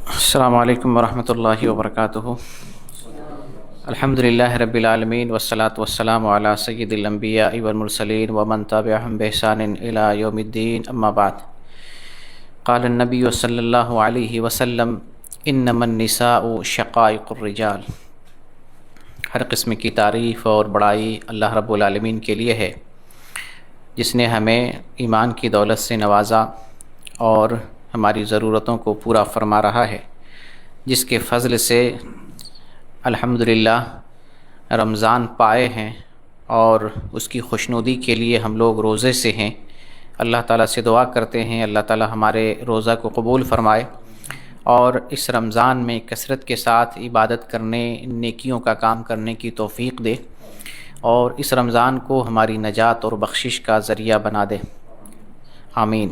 السلام علیکم ورحمۃ اللہ وبرکاتہ۔ الحمدللہ رب العالمین والصلاة والسلام علی سید الانبیاء والمرسلین ومن تبعهم بإحسان الی یوم الدین، اما بعد۔ قال النبی صلی اللہ علیہ وسلم انما النساء شقائق الرجال۔ ہر قسم کی تعریف اور بڑائی اللہ رب العالمین کے لیے ہے، جس نے ہمیں ایمان کی دولت سے نوازا اور ہماری ضرورتوں کو پورا فرما رہا ہے، جس کے فضل سے الحمدللہ رمضان پائے ہیں اور اس کی خوشنودی کے لیے ہم لوگ روزے سے ہیں۔ اللہ تعالیٰ سے دعا کرتے ہیں اللہ تعالیٰ ہمارے روزہ کو قبول فرمائے اور اس رمضان میں کثرت کے ساتھ عبادت کرنے، نیکیوں کا کام کرنے کی توفیق دے اور اس رمضان کو ہماری نجات اور بخشش کا ذریعہ بنا دے، آمین۔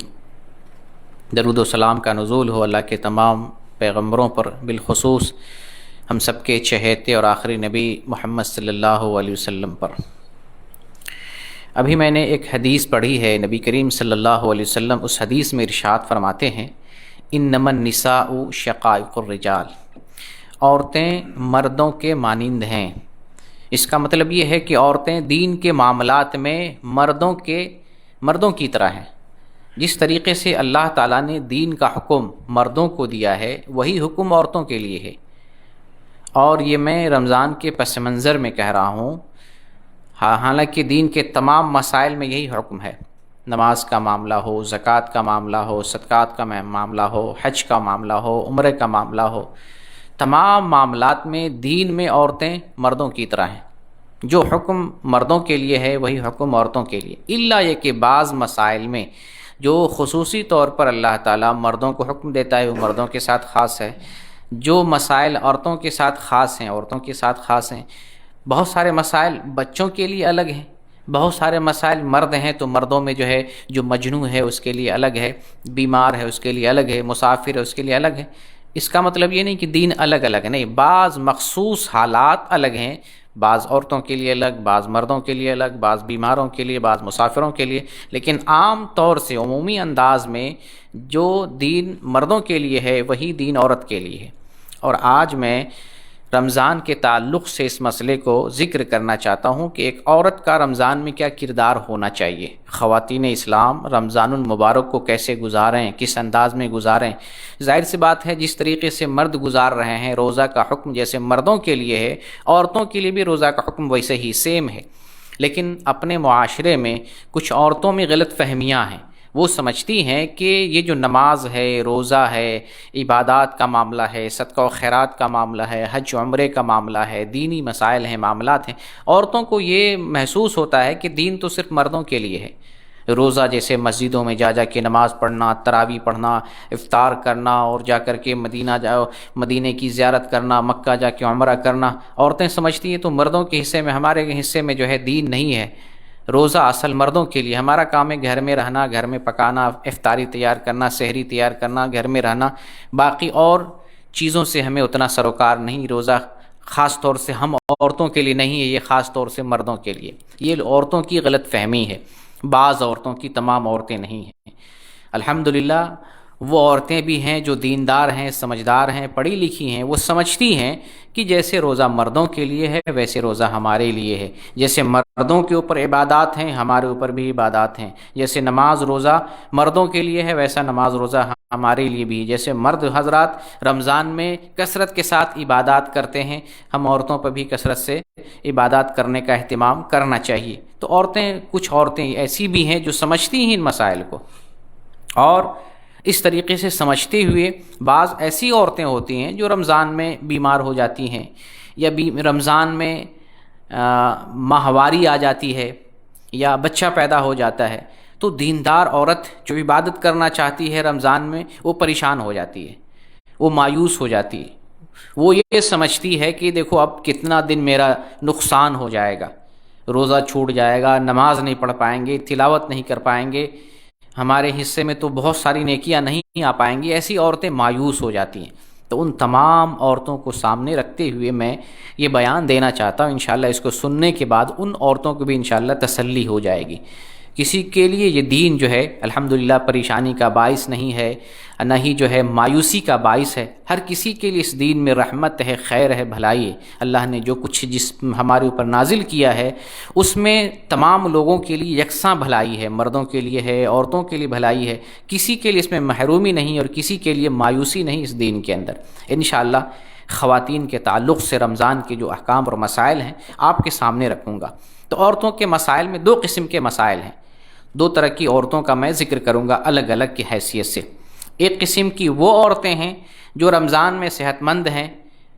درود و سلام کا نزول ہو اللہ کے تمام پیغمبروں پر، بالخصوص ہم سب کے چہیتے اور آخری نبی محمد صلی اللہ علیہ وسلم پر۔ ابھی میں نے ایک حدیث پڑھی ہے، نبی کریم صلی اللہ علیہ وسلم اس حدیث میں ارشاد فرماتے ہیں انما النساء شقائق الرجال، عورتیں مردوں کے مانند ہیں۔ اس کا مطلب یہ ہے کہ عورتیں دین کے معاملات میں مردوں کی طرح ہیں۔ جس طریقے سے اللہ تعالیٰ نے دین کا حکم مردوں کو دیا ہے، وہی حکم عورتوں کے لیے ہے۔ اور یہ میں رمضان کے پس منظر میں کہہ رہا ہوں، حالانکہ دین کے تمام مسائل میں یہی حکم ہے۔ نماز کا معاملہ ہو، زکوٰۃ کا معاملہ ہو، صدقات کا معاملہ ہو، حج کا معاملہ ہو، عمرے کا معاملہ ہو، تمام معاملات میں دین میں عورتیں مردوں کی طرح ہیں۔ جو حکم مردوں کے لیے ہے وہی حکم عورتوں کے لیے، الا یہ کہ بعض مسائل میں جو خصوصی طور پر اللہ تعالیٰ مردوں کو حکم دیتا ہے وہ مردوں کے ساتھ خاص ہے، جو مسائل عورتوں کے ساتھ خاص ہیں عورتوں کے ساتھ خاص ہیں۔ بہت سارے مسائل بچوں کے لیے الگ ہیں، بہت سارے مسائل مرد ہیں تو مردوں میں جو ہے جو مجنون ہے اس کے لیے الگ ہے، بیمار ہے اس کے لیے الگ ہے، مسافر ہے اس کے لیے الگ ہے۔ اس کا مطلب یہ نہیں کہ دین الگ الگ نہیں، بعض مخصوص حالات الگ ہیں، بعض عورتوں کے لیے الگ، بعض مردوں کے لیے الگ، بعض بیماروں کے لیے، بعض مسافروں کے لیے، لیکن عام طور سے عمومی انداز میں جو دین مردوں کے لیے ہے وہی دین عورت کے لیے ہے۔ اور آج میں رمضان کے تعلق سے اس مسئلے کو ذکر کرنا چاہتا ہوں کہ ایک عورت کا رمضان میں کیا کردار ہونا چاہیے، خواتین اسلام رمضان المبارک کو کیسے گزاریں، کس انداز میں گزاریں۔ ظاہر سی بات ہے جس طریقے سے مرد گزار رہے ہیں، روزہ کا حکم جیسے مردوں کے لیے ہے، عورتوں کے لیے بھی روزہ کا حکم ویسے ہی سیم ہے، لیکن اپنے معاشرے میں کچھ عورتوں میں غلط فہمیاں ہیں۔ وہ سمجھتی ہیں کہ یہ جو نماز ہے، روزہ ہے، عبادات کا معاملہ ہے، صدقہ و خیرات کا معاملہ ہے، حج و عمرے کا معاملہ ہے، دینی مسائل ہیں، معاملات ہیں، عورتوں کو یہ محسوس ہوتا ہے کہ دین تو صرف مردوں کے لیے ہے۔ روزہ جیسے مسجدوں میں جا کے نماز پڑھنا، تراویح پڑھنا، افطار کرنا اور جا کر کے مدینے کی زیارت کرنا، مکہ جا کے عمرہ کرنا، عورتیں سمجھتی ہیں تو مردوں کے حصے میں، ہمارے حصے میں جو ہے دین نہیں ہے۔ روزہ اصل مردوں کے لیے، ہمارا کام ہے گھر میں رہنا، گھر میں پکانا، افطاری تیار کرنا، سحری تیار کرنا، گھر میں رہنا، باقی اور چیزوں سے ہمیں اتنا سروکار نہیں۔ روزہ خاص طور سے ہم عورتوں کے لیے نہیں ہے، یہ خاص طور سے مردوں کے لیے۔ یہ عورتوں کی غلط فہمی ہے، بعض عورتوں کی، تمام عورتیں نہیں ہیں۔ الحمدللہ وہ عورتیں بھی ہیں جو دیندار ہیں، سمجھدار ہیں، پڑھی لکھی ہیں، وہ سمجھتی ہیں کہ جیسے روزہ مردوں کے لیے ہے ویسے روزہ ہمارے لیے ہے، جیسے مردوں کے اوپر عبادات ہیں ہمارے اوپر بھی عبادات ہیں، جیسے نماز روزہ مردوں کے لیے ہے ویسا نماز روزہ ہمارے لیے بھی، جیسے مرد حضرات رمضان میں کثرت کے ساتھ عبادات کرتے ہیں، ہم عورتوں پر بھی کثرت سے عبادات کرنے کا اہتمام کرنا چاہیے۔ تو کچھ عورتیں ایسی بھی ہیں جو سمجھتی ہیں ان مسائل کو، اور اس طریقے سے سمجھتے ہوئے بعض ایسی عورتیں ہوتی ہیں جو رمضان میں بیمار ہو جاتی ہیں، یا رمضان میں ماہواری آ جاتی ہے یا بچہ پیدا ہو جاتا ہے، تو دیندار عورت جو عبادت کرنا چاہتی ہے رمضان میں وہ پریشان ہو جاتی ہے، وہ مایوس ہو جاتی ہے، وہ یہ سمجھتی ہے کہ دیکھو اب کتنا دن میرا نقصان ہو جائے گا، روزہ چھوٹ جائے گا، نماز نہیں پڑھ پائیں گے، تلاوت نہیں کر پائیں گے، ہمارے حصے میں تو بہت ساری نیکیاں نہیں آ پائیں گی۔ ایسی عورتیں مایوس ہو جاتی ہیں۔ تو ان تمام عورتوں کو سامنے رکھتے ہوئے میں یہ بیان دینا چاہتا ہوں، انشاءاللہ اس کو سننے کے بعد ان عورتوں کو بھی انشاءاللہ تسلی ہو جائے گی۔ کسی کے لیے یہ دین جو ہے الحمدللہ پریشانی کا باعث نہیں ہے، نہ ہی جو ہے مایوسی کا باعث ہے۔ ہر کسی کے لیے اس دین میں رحمت ہے، خیر ہے، بھلائی ہے۔ اللہ نے جو کچھ جس ہمارے اوپر نازل کیا ہے اس میں تمام لوگوں کے لیے یکساں بھلائی ہے، مردوں کے لیے ہے، عورتوں کے لیے بھلائی ہے، کسی کے لیے اس میں محرومی نہیں اور کسی کے لیے مایوسی نہیں اس دین کے اندر۔ انشاءاللہ خواتین کے تعلق سے رمضان کے جو احکام اور مسائل ہیں آپ کے سامنے رکھوں گا۔ تو عورتوں کے مسائل میں دو قسم کے مسائل ہیں، دو طرح کی عورتوں کا میں ذکر کروں گا الگ الگ کی حیثیت سے۔ ایک قسم کی وہ عورتیں ہیں جو رمضان میں صحت مند ہیں،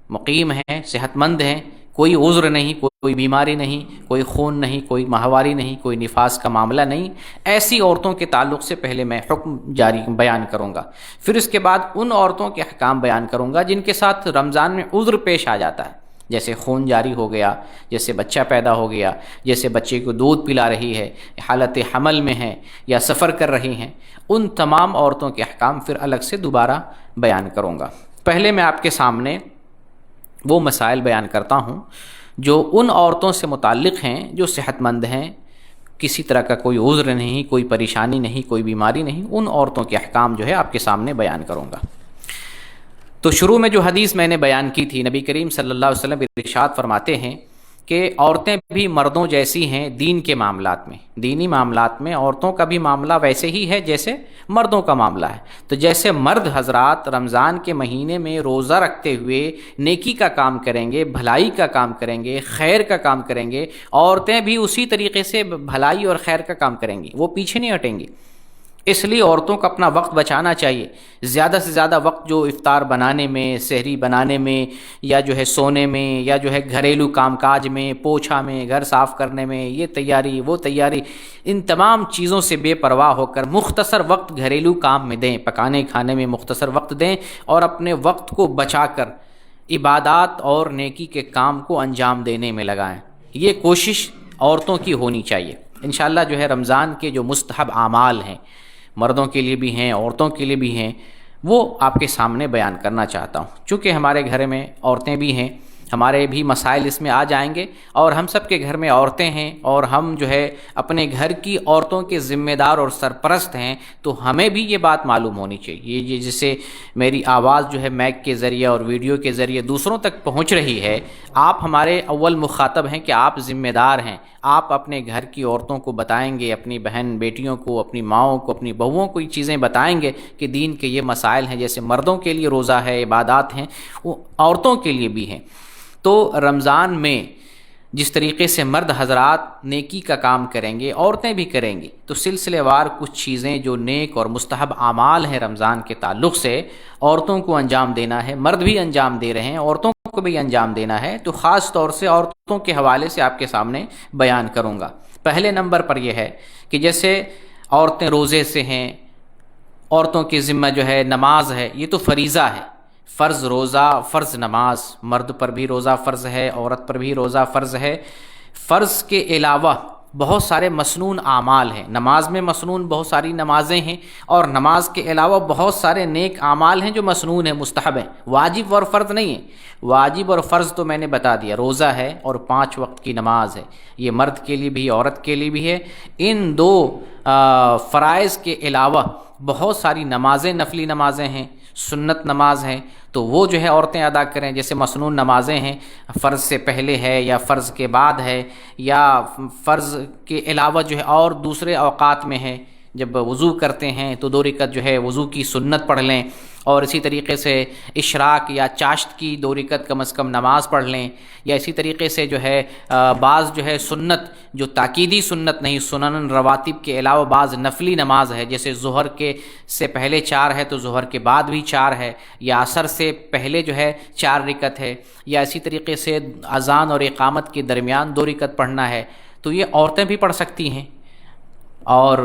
مقیم ہیں، صحت مند ہیں، کوئی عذر نہیں، کوئی بیماری نہیں، کوئی خون نہیں، کوئی ماہواری نہیں، کوئی نفاس کا معاملہ نہیں، ایسی عورتوں کے تعلق سے پہلے میں حکم جاری بیان کروں گا۔ پھر اس کے بعد ان عورتوں کے احکام بیان کروں گا جن کے ساتھ رمضان میں عذر پیش آ جاتا ہے، جیسے خون جاری ہو گیا، جیسے بچہ پیدا ہو گیا، جیسے بچے کو دودھ پلا رہی ہے، حالت حمل میں ہے یا سفر کر رہی ہیں، ان تمام عورتوں کے احکام پھر الگ سے دوبارہ بیان کروں گا۔ پہلے میں آپ کے سامنے وہ مسائل بیان کرتا ہوں جو ان عورتوں سے متعلق ہیں جو صحت مند ہیں، کسی طرح کا کوئی عذر نہیں، کوئی پریشانی نہیں، کوئی بیماری نہیں، ان عورتوں کے احکام جو ہے آپ کے سامنے بیان کروں گا۔ تو شروع میں جو حدیث میں نے بیان کی تھی، نبی کریم صلی اللہ علیہ وسلم ارشاد فرماتے ہیں کہ عورتیں بھی مردوں جیسی ہیں دین کے معاملات میں، دینی معاملات میں عورتوں کا بھی معاملہ ویسے ہی ہے جیسے مردوں کا معاملہ ہے۔ تو جیسے مرد حضرات رمضان کے مہینے میں روزہ رکھتے ہوئے نیکی کا کام کریں گے، بھلائی کا کام کریں گے، خیر کا کام کریں گے، عورتیں بھی اسی طریقے سے بھلائی اور خیر کا کام کریں گی، وہ پیچھے نہیں ہٹیں گی۔ اس لیے عورتوں کو اپنا وقت بچانا چاہیے، زیادہ سے زیادہ وقت جو افطار بنانے میں، سحری بنانے میں، یا جو ہے سونے میں، یا جو ہے گھریلو کام کاج میں، پوچھا میں، گھر صاف کرنے میں، یہ تیاری وہ تیاری، ان تمام چیزوں سے بے پرواہ ہو کر مختصر وقت گھریلو کام میں دیں، پکانے کھانے میں مختصر وقت دیں اور اپنے وقت کو بچا کر عبادات اور نیکی کے کام کو انجام دینے میں لگائیں۔ یہ کوشش عورتوں کی ہونی چاہیے۔ انشاءاللہ جو ہے رمضان کے جو مستحب اعمال ہیں، مردوں کے لیے بھی ہیں، عورتوں کے لیے بھی ہیں، وہ آپ کے سامنے بیان کرنا چاہتا ہوں۔ چونکہ ہمارے گھر میں عورتیں بھی ہیں، ہمارے بھی مسائل اس میں آ جائیں گے، اور ہم سب کے گھر میں عورتیں ہیں، اور ہم جو ہے اپنے گھر کی عورتوں کے ذمہ دار اور سرپرست ہیں، تو ہمیں بھی یہ بات معلوم ہونی چاہیے۔ یہ جسے میری آواز جو ہے میک کے ذریعے اور ویڈیو کے ذریعے دوسروں تک پہنچ رہی ہے، آپ ہمارے اول مخاطب ہیں کہ آپ ذمہ دار ہیں۔ آپ اپنے گھر کی عورتوں کو بتائیں گے، اپنی بہن بیٹیوں کو، اپنی ماؤں کو، اپنی بہوؤں کو یہ چیزیں بتائیں گے کہ دین کے یہ مسائل ہیں، جیسے مردوں کے لیے روزہ ہے، عبادات ہیں، وہ عورتوں کے لیے بھی ہیں۔ تو رمضان میں جس طریقے سے مرد حضرات نیکی کا کام کریں گے، عورتیں بھی کریں گی، تو سلسلے وار کچھ چیزیں جو نیک اور مستحب اعمال ہیں رمضان کے تعلق سے عورتوں کو انجام دینا ہے، مرد بھی انجام دے رہے ہیں، عورتوں کو بھی انجام دینا ہے، تو خاص طور سے عورتوں کے حوالے سے آپ کے سامنے بیان کروں گا۔ پہلے نمبر پر یہ ہے کہ جیسے عورتیں روزے سے ہیں، عورتوں کی ذمہ جو ہے نماز ہے، یہ تو فریضہ ہے، فرض روزہ، فرض نماز، مرد پر بھی روزہ فرض ہے، عورت پر بھی روزہ فرض ہے۔ فرض کے علاوہ بہت سارے مسنون اعمال ہیں، نماز میں مسنون بہت ساری نمازیں ہیں، اور نماز کے علاوہ بہت سارے نیک اعمال ہیں جو مسنون ہیں، مستحب ہیں، واجب اور فرض نہیں ہیں۔ واجب اور فرض تو میں نے بتا دیا، روزہ ہے اور 5 وقت کی نماز ہے، یہ مرد کے لیے بھی عورت کے لیے بھی ہے۔ ان دو فرائض کے علاوہ بہت ساری نمازیں، نفلی نمازیں ہیں، سنت نماز ہیں، تو وہ جو ہے عورتیں ادا کریں، جیسے مسنون نمازیں ہیں، فرض سے پہلے ہے یا فرض کے بعد ہے، یا فرض کے علاوہ جو ہے اور دوسرے اوقات میں ہے، جب وضو کرتے ہیں تو 2 رکعت جو ہے وضو کی سنت پڑھ لیں، اور اسی طریقے سے اشراق یا چاشت کی 2 رکعت کم از کم نماز پڑھ لیں، یا اسی طریقے سے جو ہے بعض جو ہے سنت جو تاکیدی سنت نہیں، سنن رواتب کے علاوہ بعض نفلی نماز ہے، جیسے ظہر کے سے پہلے 4 ہے تو ظہر کے بعد بھی 4 ہے، یا عصر سے پہلے جو ہے 4 رکعت ہے، یا اسی طریقے سے اذان اور اقامت کے درمیان 2 رکعت پڑھنا ہے، تو یہ عورتیں بھی پڑھ سکتی ہیں۔ اور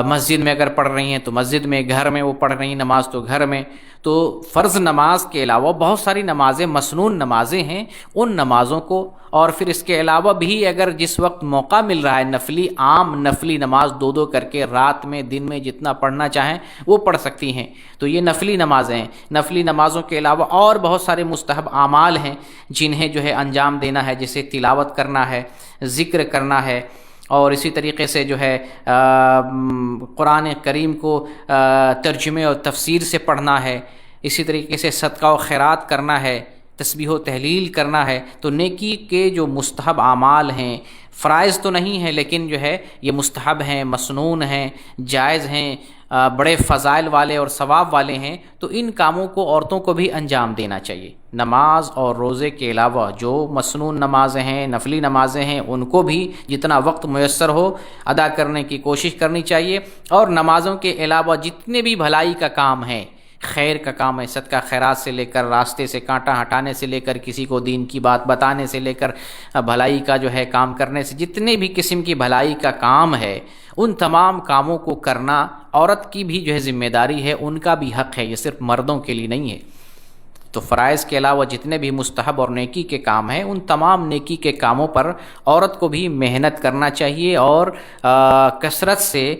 مسجد میں اگر پڑھ رہی ہیں تو مسجد میں، گھر میں وہ پڑھ رہی ہیں نماز تو گھر میں. تو فرض نماز کے علاوہ بہت ساری نمازیں مسنون نمازیں ہیں، ان نمازوں کو، اور پھر اس کے علاوہ بھی اگر جس وقت موقع مل رہا ہے نفلی، عام نفلی نماز دو دو کر کے رات میں دن میں جتنا پڑھنا چاہیں وہ پڑھ سکتی ہیں. تو یہ نفلی نمازیں ہیں. نفلی نمازوں کے علاوہ اور بہت سارے مستحب اعمال ہیں جنہیں جو ہے انجام دینا ہے، جیسے تلاوت کرنا ہے، ذکر کرنا ہے، اور اسی طریقے سے جو ہے قرآن کریم کو ترجمے اور تفسیر سے پڑھنا ہے، اسی طریقے سے صدقہ و خیرات کرنا ہے، تسبیح و تحلیل کرنا ہے. تو نیکی کے جو مستحب اعمال ہیں، فرائض تو نہیں ہیں لیکن جو ہے یہ مستحب ہیں، مسنون ہیں، جائز ہیں، بڑے فضائل والے اور ثواب والے ہیں. تو ان کاموں کو عورتوں کو بھی انجام دینا چاہیے. نماز اور روزے کے علاوہ جو مسنون نمازیں ہیں، نفلی نمازیں ہیں، ان کو بھی جتنا وقت میسر ہو ادا کرنے کی کوشش کرنی چاہیے. اور نمازوں کے علاوہ جتنے بھی بھلائی کا کام ہے، خیر کا کام ہے، صدقہ خیرات سے لے کر راستے سے کانٹا ہٹانے سے لے کر کسی کو دین کی بات بتانے سے لے کر بھلائی کا جو ہے کام کرنے سے، جتنے بھی قسم کی بھلائی کا کام ہے ان تمام کاموں کو کرنا عورت کی بھی جو ہے ذمہ داری ہے، ان کا بھی حق ہے، یہ صرف مردوں کے لیے نہیں ہے. تو فرائض کے علاوہ جتنے بھی مستحب اور نیکی کے کام ہیں ان تمام نیکی کے کاموں پر عورت کو بھی محنت کرنا چاہیے اور کثرت سے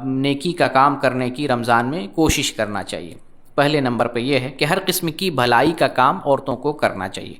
نیکی کا کام کرنے کی رمضان میں کوشش کرنا چاہیے. پہلے نمبر پہ یہ ہے کہ ہر قسم کی بھلائی کا کام عورتوں کو کرنا چاہیے.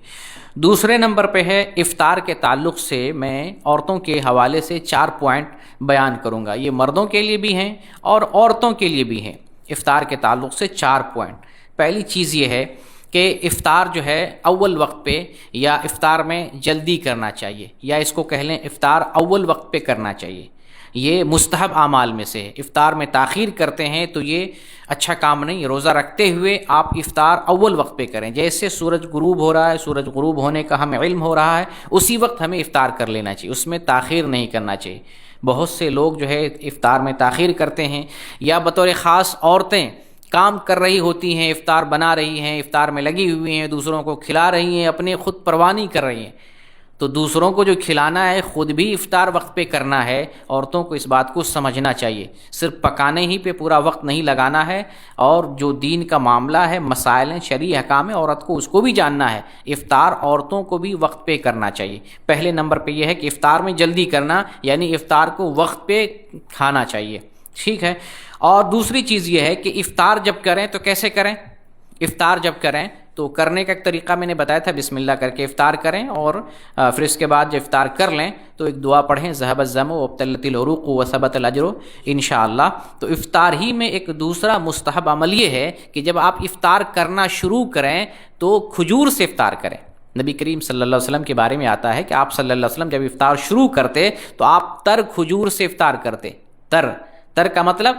دوسرے نمبر پہ ہے افطار کے تعلق سے میں عورتوں کے حوالے سے 4 پوائنٹ بیان کروں گا. یہ مردوں کے لیے بھی ہیں اور عورتوں کے لیے بھی ہیں. افطار کے تعلق سے 4 پوائنٹ. پہلی چیز یہ ہے کہ افطار جو ہے اول وقت پہ یا افطار میں جلدی کرنا چاہیے، یا اس کو کہہ لیں افطار اول وقت پہ کرنا چاہیے. یہ مستحب اعمال میں سے ہے. افطار میں تاخیر کرتے ہیں تو یہ اچھا کام نہیں. روزہ رکھتے ہوئے آپ افطار اول وقت پہ کریں. جیسے سورج غروب ہو رہا ہے، سورج غروب ہونے کا ہمیں علم ہو رہا ہے، اسی وقت ہمیں افطار کر لینا چاہیے، اس میں تاخیر نہیں کرنا چاہیے. بہت سے لوگ جو ہے افطار میں تاخیر کرتے ہیں، یا بطور خاص عورتیں کام کر رہی ہوتی ہیں، افطار بنا رہی ہیں، افطار میں لگی ہوئی ہیں، دوسروں کو کھلا رہی ہیں، اپنے خود پرواہ نہیں کر رہی ہیں. تو دوسروں کو جو کھلانا ہے خود بھی افطار وقت پہ کرنا ہے. عورتوں کو اس بات کو سمجھنا چاہیے. صرف پکانے ہی پہ پورا وقت نہیں لگانا ہے، اور جو دین کا معاملہ ہے، مسائل ہیں، شرعی احکام ہے، عورت کو اس کو بھی جاننا ہے. افطار عورتوں کو بھی وقت پہ کرنا چاہیے. پہلے نمبر پہ یہ ہے کہ افطار میں جلدی کرنا، یعنی افطار کو وقت پہ کھانا چاہیے. ٹھیک ہے. اور دوسری چیز یہ ہے کہ افطار جب کریں تو کیسے کریں. افطار جب کریں تو کرنے کا ایک طریقہ میں نے بتایا تھا، بسم اللہ کر کے افطار کریں، اور پھر اس کے بعد جب افطار کر لیں تو ایک دعا پڑھیں، ذهب الظمأ وابتلت العروق وثبت الاجر انشاءاللہ. تو افطار ہی میں ایک دوسرا مستحب عمل یہ ہے کہ جب آپ افطار کرنا شروع کریں تو کھجور سے افطار کریں. نبی کریم صلی اللہ علیہ وسلم کے بارے میں آتا ہے کہ آپ صلی اللہ علیہ وسلم جب افطار شروع کرتے تو آپ تر کھجور سے افطار کرتے. تر کا مطلب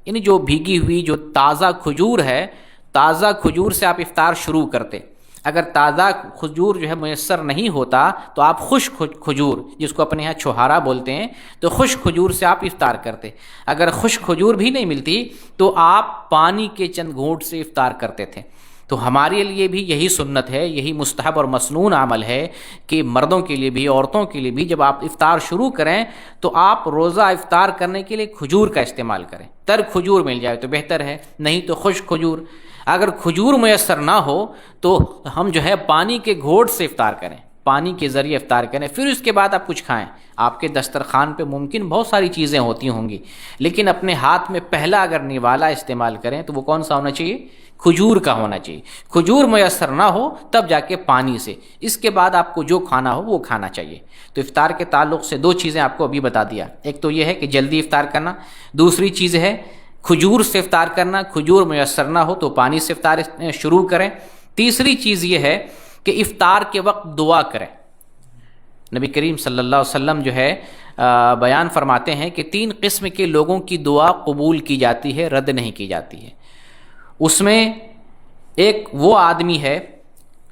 یعنی جو بھیگی ہوئی جو تازہ کھجور ہے، تازہ کھجور سے آپ افطار شروع کرتے. اگر تازہ کھجور جو ہے میسر نہیں ہوتا تو آپ خشک کھجور، جس کو اپنے یہاں چھوہارا بولتے ہیں، تو خشک کھجور سے آپ افطار کرتے. اگر خشک کھجور بھی نہیں ملتی تو آپ پانی کے چند گھونٹ سے افطار کرتے تھے. تو ہمارے لیے بھی یہی سنت ہے، یہی مستحب اور مسنون عمل ہے کہ مردوں کے لیے بھی عورتوں کے لیے بھی جب آپ افطار شروع کریں تو آپ روزہ افطار کرنے کے لیے کھجور کا استعمال کریں. تر کھجور مل جائے تو بہتر ہے، نہیں تو خشک کھجور. اگر کھجور میسر نہ ہو تو ہم جو ہے پانی کے گھونٹ سے افطار کریں، پانی کے ذریعے افطار کریں، پھر اس کے بعد آپ کچھ کھائیں. آپ کے دسترخوان پہ ممکن بہت ساری چیزیں ہوتی ہوں گی، لیکن اپنے ہاتھ میں پہلا اگر نوالا استعمال کریں تو وہ کون سا ہونا چاہیے؟ کھجور کا ہونا چاہیے. کھجور میسر نہ ہو تب جا کے پانی سے. اس کے بعد آپ کو جو کھانا ہو وہ کھانا چاہیے. تو افطار کے تعلق سے 2 چیزیں آپ کو ابھی بتا دیا. ایک تو یہ ہے کہ جلدی افطار کرنا، دوسری چیز ہے کھجور سے افطار کرنا. کھجور میسر نہ ہو تو پانی سے افطار شروع کریں. تیسری چیز یہ ہے کہ افطار کے وقت دعا کریں. نبی کریم صلی اللہ علیہ وسلم جو ہے بیان فرماتے ہیں کہ 3 قسم کے لوگوں کی دعا قبول کی جاتی ہے، رد نہیں کی جاتی ہے. اس میں ایک وہ آدمی ہے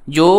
جو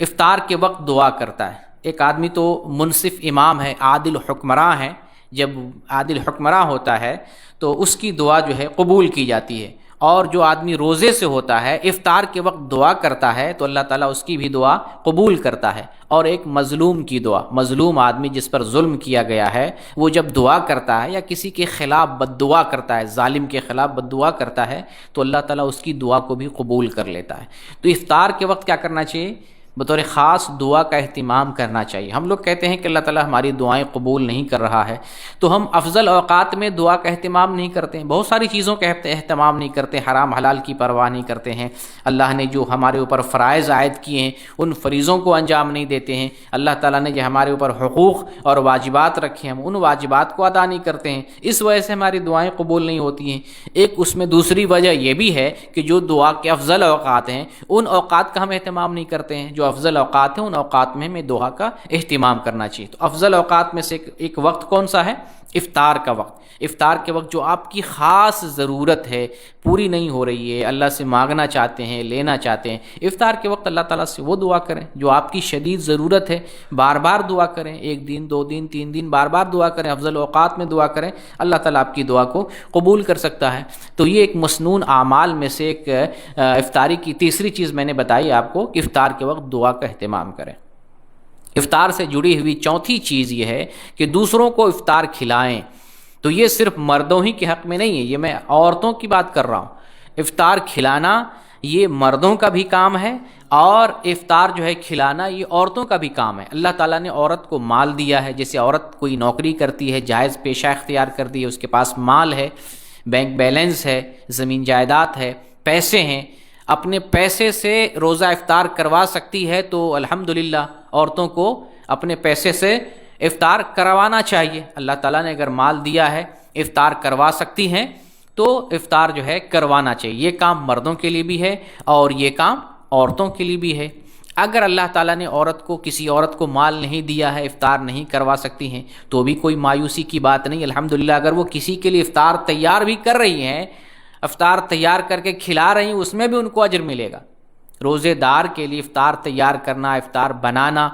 افطار کے وقت دعا کرتا ہے. ایک آدمی تو منصف امام ہے، عادل حکمراں ہے. جب عادل حکمراں ہوتا ہے تو اس کی دعا جو ہے قبول کی جاتی ہے. اور جو آدمی روزے سے ہوتا ہے افطار کے وقت دعا کرتا ہے تو اللہ تعالیٰ اس کی بھی دعا قبول کرتا ہے. اور ایک مظلوم کی دعا، مظلوم آدمی جس پر ظلم کیا گیا ہے، وہ جب دعا کرتا ہے یا کسی کے خلاف بد دعا کرتا ہے، ظالم کے خلاف بد دعا کرتا ہے تو اللہ تعالیٰ اس کی دعا کو بھی قبول کر لیتا ہے. تو افطار کے وقت کیا کرنا چاہیے؟ بطور خاص دعا کا اہتمام کرنا چاہیے. ہم لوگ کہتے ہیں کہ اللہ تعالیٰ ہماری دعائیں قبول نہیں کر رہا ہے، تو ہم افضل اوقات میں دعا کا اہتمام نہیں کرتے ہیں، بہت ساری چیزوں کا اہتمام نہیں کرتے، حرام حلال کی پرواہ نہیں کرتے ہیں، اللہ نے جو ہمارے اوپر فرائض عائد کیے ہیں ان فریضوں کو انجام نہیں دیتے ہیں، اللہ تعالیٰ نے جو ہمارے اوپر حقوق اور واجبات رکھے ہیں ہم ان واجبات کو ادا نہیں کرتے ہیں، اس وجہ سے ہماری دعائیں قبول نہیں ہوتی ہیں. ایک اس میں دوسری وجہ یہ بھی ہے کہ جو دعا کے افضل اوقات ہیں ان اوقات کا ہم اہتمام نہیں کرتے ہیں. جو افضل اوقات ہیں ان اوقات میں ہمیں دعا کا اہتمام کرنا چاہیے. تو افضل اوقات میں سے ایک وقت کون سا ہے؟ افطار کا وقت. افطار کے وقت جو آپ کی خاص ضرورت ہے، پوری نہیں ہو رہی ہے، اللہ سے مانگنا چاہتے ہیں، لینا چاہتے ہیں، افطار کے وقت اللہ تعالیٰ سے وہ دعا کریں جو آپ کی شدید ضرورت ہے. بار بار دعا کریں، 1 دن 2 دن 3 دن بار بار دعا کریں، افضل اوقات میں دعا کریں، اللہ تعالیٰ آپ کی دعا کو قبول کر سکتا ہے. تو یہ ایک مسنون اعمال میں سے ایک افطاری کی تیسری چیز میں نے بتائی آپ کو کہ افطار کے وقت دعا کا اہتمام کریں. افطار سے جڑی ہوئی چوتھی چیز یہ ہے کہ دوسروں کو افطار کھلائیں. تو یہ صرف مردوں ہی کے حق میں نہیں ہے، یہ میں عورتوں کی بات کر رہا ہوں. افطار کھلانا یہ مردوں کا بھی کام ہے اور افطار جو ہے کھلانا یہ عورتوں کا بھی کام ہے. اللہ تعالیٰ نے عورت کو مال دیا ہے، جیسے عورت کوئی نوکری کرتی ہے، جائز پیشہ اختیار کر دی ہے، اس کے پاس مال ہے، بینک بیلنس ہے، زمین جائیداد ہے، پیسے ہیں، اپنے پیسے سے روزہ افطار کروا سکتی ہے تو الحمدللہ عورتوں کو اپنے پیسے سے افطار کروانا چاہیے. اللہ تعالیٰ نے اگر مال دیا ہے، افطار کروا سکتی ہیں تو افطار جو ہے کروانا چاہیے. یہ کام مردوں کے لیے بھی ہے اور یہ کام عورتوں کے لیے بھی ہے. اگر اللہ تعالیٰ نے کسی عورت کو مال نہیں دیا ہے، افطار نہیں کروا سکتی ہیں تو بھی کوئی مایوسی کی بات نہیں. الحمدللہ اگر وہ کسی کے لیے افطار تیار بھی کر رہی ہیں، افطار تیار کر کے کھلا رہی ہیں، اس میں بھی ان کو اجر ملے گا. روزے دار کے لیے افطار تیار کرنا، افطار بنانا،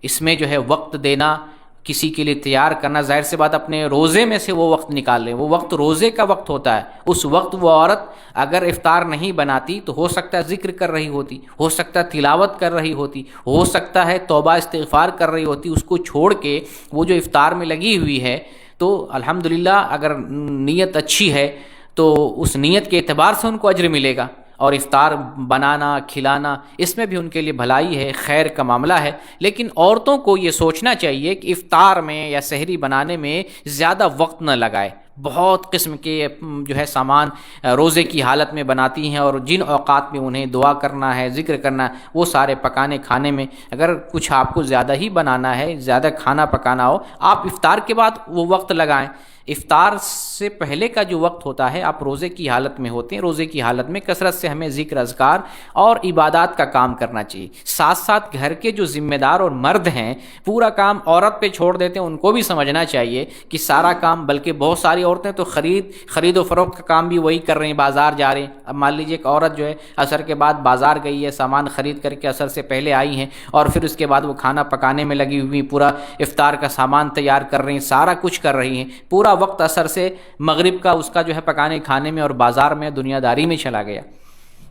اس میں جو ہے وقت دینا، کسی کے لیے تیار کرنا، ظاہر سی بات اپنے روزے میں سے وہ وقت نکال لیں، وہ وقت روزے کا وقت ہوتا ہے. اس وقت وہ عورت اگر افطار نہیں بناتی تو ہو سکتا ہے ذکر کر رہی ہوتی، ہو سکتا ہے تلاوت کر رہی ہوتی، ہو سکتا ہے توبہ استغفار کر رہی ہوتی. اس کو چھوڑ کے وہ جو افطار میں لگی ہوئی ہے تو الحمدللہ اگر نیت اچھی ہے تو اس نیت کے اعتبار سے ان کو اجر ملے گا. اور افطار بنانا کھلانا اس میں بھی ان کے لیے بھلائی ہے، خیر کا معاملہ ہے. لیکن عورتوں کو یہ سوچنا چاہیے کہ افطار میں یا سحری بنانے میں زیادہ وقت نہ لگائے. بہت قسم کے جو ہے سامان روزے کی حالت میں بناتی ہیں اور جن اوقات میں انہیں دعا کرنا ہے، ذکر کرنا ہے، وہ سارے پکانے کھانے میں اگر کچھ آپ کو زیادہ ہی بنانا ہے، زیادہ کھانا پکانا ہو، آپ افطار کے بعد وہ وقت لگائیں. افطار سے پہلے کا جو وقت ہوتا ہے آپ روزے کی حالت میں ہوتے ہیں، روزے کی حالت میں کثرت سے ہمیں ذکر اذکار اور عبادات کا کام کرنا چاہیے. ساتھ ساتھ گھر کے جو ذمہ دار اور مرد ہیں پورا کام عورت پہ چھوڑ دیتے ہیں، ان کو بھی سمجھنا چاہیے کہ سارا کام، بلکہ بہت ساری عورتیں تو خرید و فروخت کا کام بھی وہی کر رہی ہیں، بازار جا رہے ہیں. اب مان لیجیے ایک عورت جو ہے عصر کے بعد بازار گئی ہے، سامان خرید کر کے عصر سے پہلے آئی ہیں اور پھر اس کے بعد وہ کھانا پکانے میں لگی ہوئی، پورا افطار کا سامان تیار کر رہی ہیں، سارا کچھ کر رہی ہیں. پورا وقت عصر سے مغرب کا اس کا جو ہے پکانے کھانے میں اور بازار میں دنیا داری میں چلا گیا.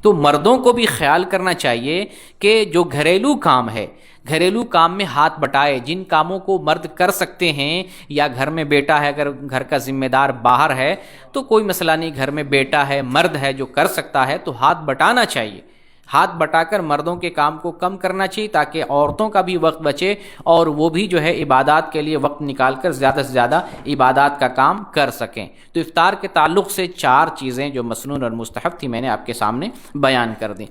تو مردوں کو بھی خیال کرنا چاہیے کہ جو گھریلو کام ہے، گھریلو کام میں ہاتھ بٹائے. جن کاموں کو مرد کر سکتے ہیں یا گھر میں بیٹا ہے، اگر گھر کا ذمہ دار باہر ہے تو کوئی مسئلہ نہیں، گھر میں بیٹا ہے، مرد ہے جو کر سکتا ہے تو ہاتھ بٹانا چاہیے. ہاتھ بٹا کر مردوں کے کام کو کم کرنا چاہیے تاکہ عورتوں کا بھی وقت بچے اور وہ بھی جو ہے عبادات کے لیے وقت نکال کر زیادہ سے زیادہ عبادات کا کام کر سکیں. تو افطار کے تعلق سے 4 چیزیں جو مسنون اور مستحب تھی میں نے آپ کے سامنے بیان کر دیں.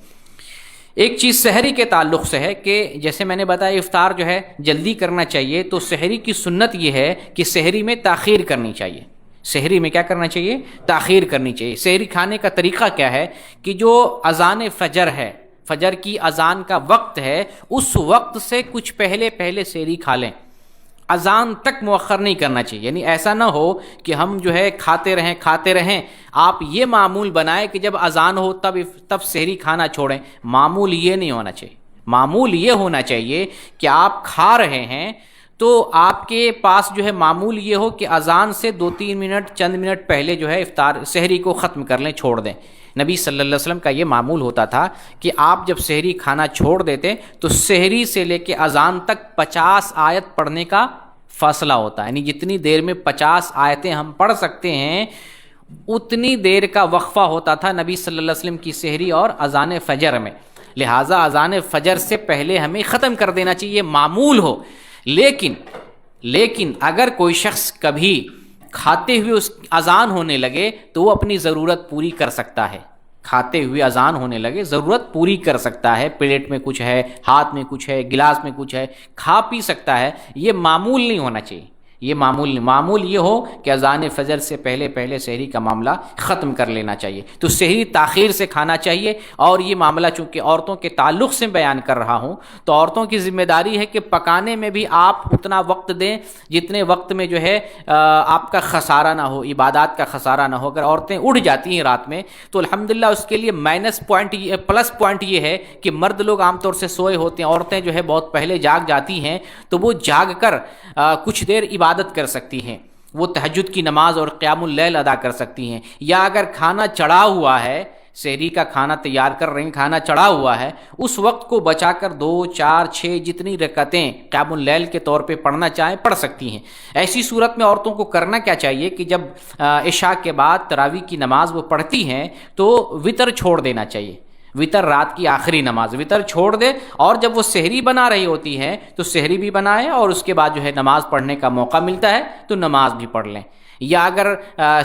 ایک چیز سحری کے تعلق سے ہے کہ جیسے میں نے بتایا افطار جو ہے جلدی کرنا چاہیے، تو سحری کی سنت یہ ہے کہ سحری میں تاخیر کرنی چاہیے. سحری میں کیا کرنا چاہیے؟ تاخیر کرنی چاہیے. سحری کھانے کا طریقہ کیا ہے کہ جو اذان فجر ہے، فجر کی اذان کا وقت ہے، اس وقت سے کچھ پہلے سحری کھا لیں. اذان تک مؤخر نہیں کرنا چاہیے. یعنی ایسا نہ ہو کہ ہم جو ہے کھاتے رہیں. آپ یہ معمول بنائیں کہ جب اذان ہو تب سحری کھانا چھوڑیں. معمول یہ نہیں ہونا چاہیے. معمول یہ ہونا چاہیے کہ آپ کھا رہے ہیں تو آپ کے پاس جو ہے معمول یہ ہو کہ اذان سے 2-3 منٹ چند منٹ پہلے جو ہے افطار سحری کو ختم کر لیں، چھوڑ دیں۔ نبی صلی اللہ علیہ وسلم کا یہ معمول ہوتا تھا کہ آپ جب سحری کھانا چھوڑ دیتے تو سحری سے لے کے اذان تک 50 آیت پڑھنے کا فاصلہ ہوتا ہے، یعنی جتنی دیر میں 50 آیتیں ہم پڑھ سکتے ہیں اتنی دیر کا وقفہ ہوتا تھا نبی صلی اللہ علیہ وسلم کی سحری اور اذان فجر میں۔ لہٰذا اذان فجر سے پہلے ہمیں ختم کر دینا چاہیے، معمول ہو۔ لیکن اگر کوئی شخص کبھی کھاتے ہوئے اس اذان ہونے لگے تو وہ اپنی ضرورت پوری کر سکتا ہے، کھاتے ہوئے اذان ہونے لگے ضرورت پوری کر سکتا ہے، پلیٹ میں کچھ ہے، ہاتھ میں کچھ ہے، گلاس میں کچھ ہے، کھا پی سکتا ہے۔ یہ معمول نہیں ہونا چاہیے، یہ معمول یہ ہو کہ اذان فجر سے پہلے سحری کا معاملہ ختم کر لینا چاہیے۔ تو سحری تاخیر سے کھانا چاہیے، اور یہ معاملہ چونکہ عورتوں کے تعلق سے بیان کر رہا ہوں تو عورتوں کی ذمہ داری ہے کہ پکانے میں بھی آپ اتنا وقت دیں جتنے وقت میں جو ہے آپ کا خسارہ نہ ہو، عبادات کا خسارہ نہ ہو۔ اگر عورتیں اٹھ جاتی ہیں رات میں تو الحمدللہ اس کے لیے پلس پوائنٹ یہ ہے کہ مرد لوگ عام طور سے سوئے ہوتے ہیں، عورتیں جو ہے بہت پہلے جاگ جاتی ہیں تو وہ جاگ کر کچھ دیر عبادت کر سکتی ہیں، وہ تہجد کی نماز اور قیام اللیل ادا کر سکتی ہیں۔ یا اگر کھانا چڑھا ہوا ہے، سحری کا کھانا تیار کر رہی ہیں، کھانا چڑھا ہوا ہے، اس وقت کو بچا کر 2 4 6 جتنی رکعتیں قیام اللیل کے طور پہ پڑھنا چاہیں پڑھ سکتی ہیں۔ ایسی صورت میں عورتوں کو کرنا کیا چاہیے کہ جب عشاء کے بعد تراویح کی نماز وہ پڑھتی ہیں تو وتر چھوڑ دینا چاہیے، وتر رات کی آخری نماز وتر چھوڑ دے، اور جب وہ سحری بنا رہی ہوتی ہے تو سحری بھی بنائے، اور اس کے بعد جو ہے نماز پڑھنے کا موقع ملتا ہے تو نماز بھی پڑھ لیں۔ یا اگر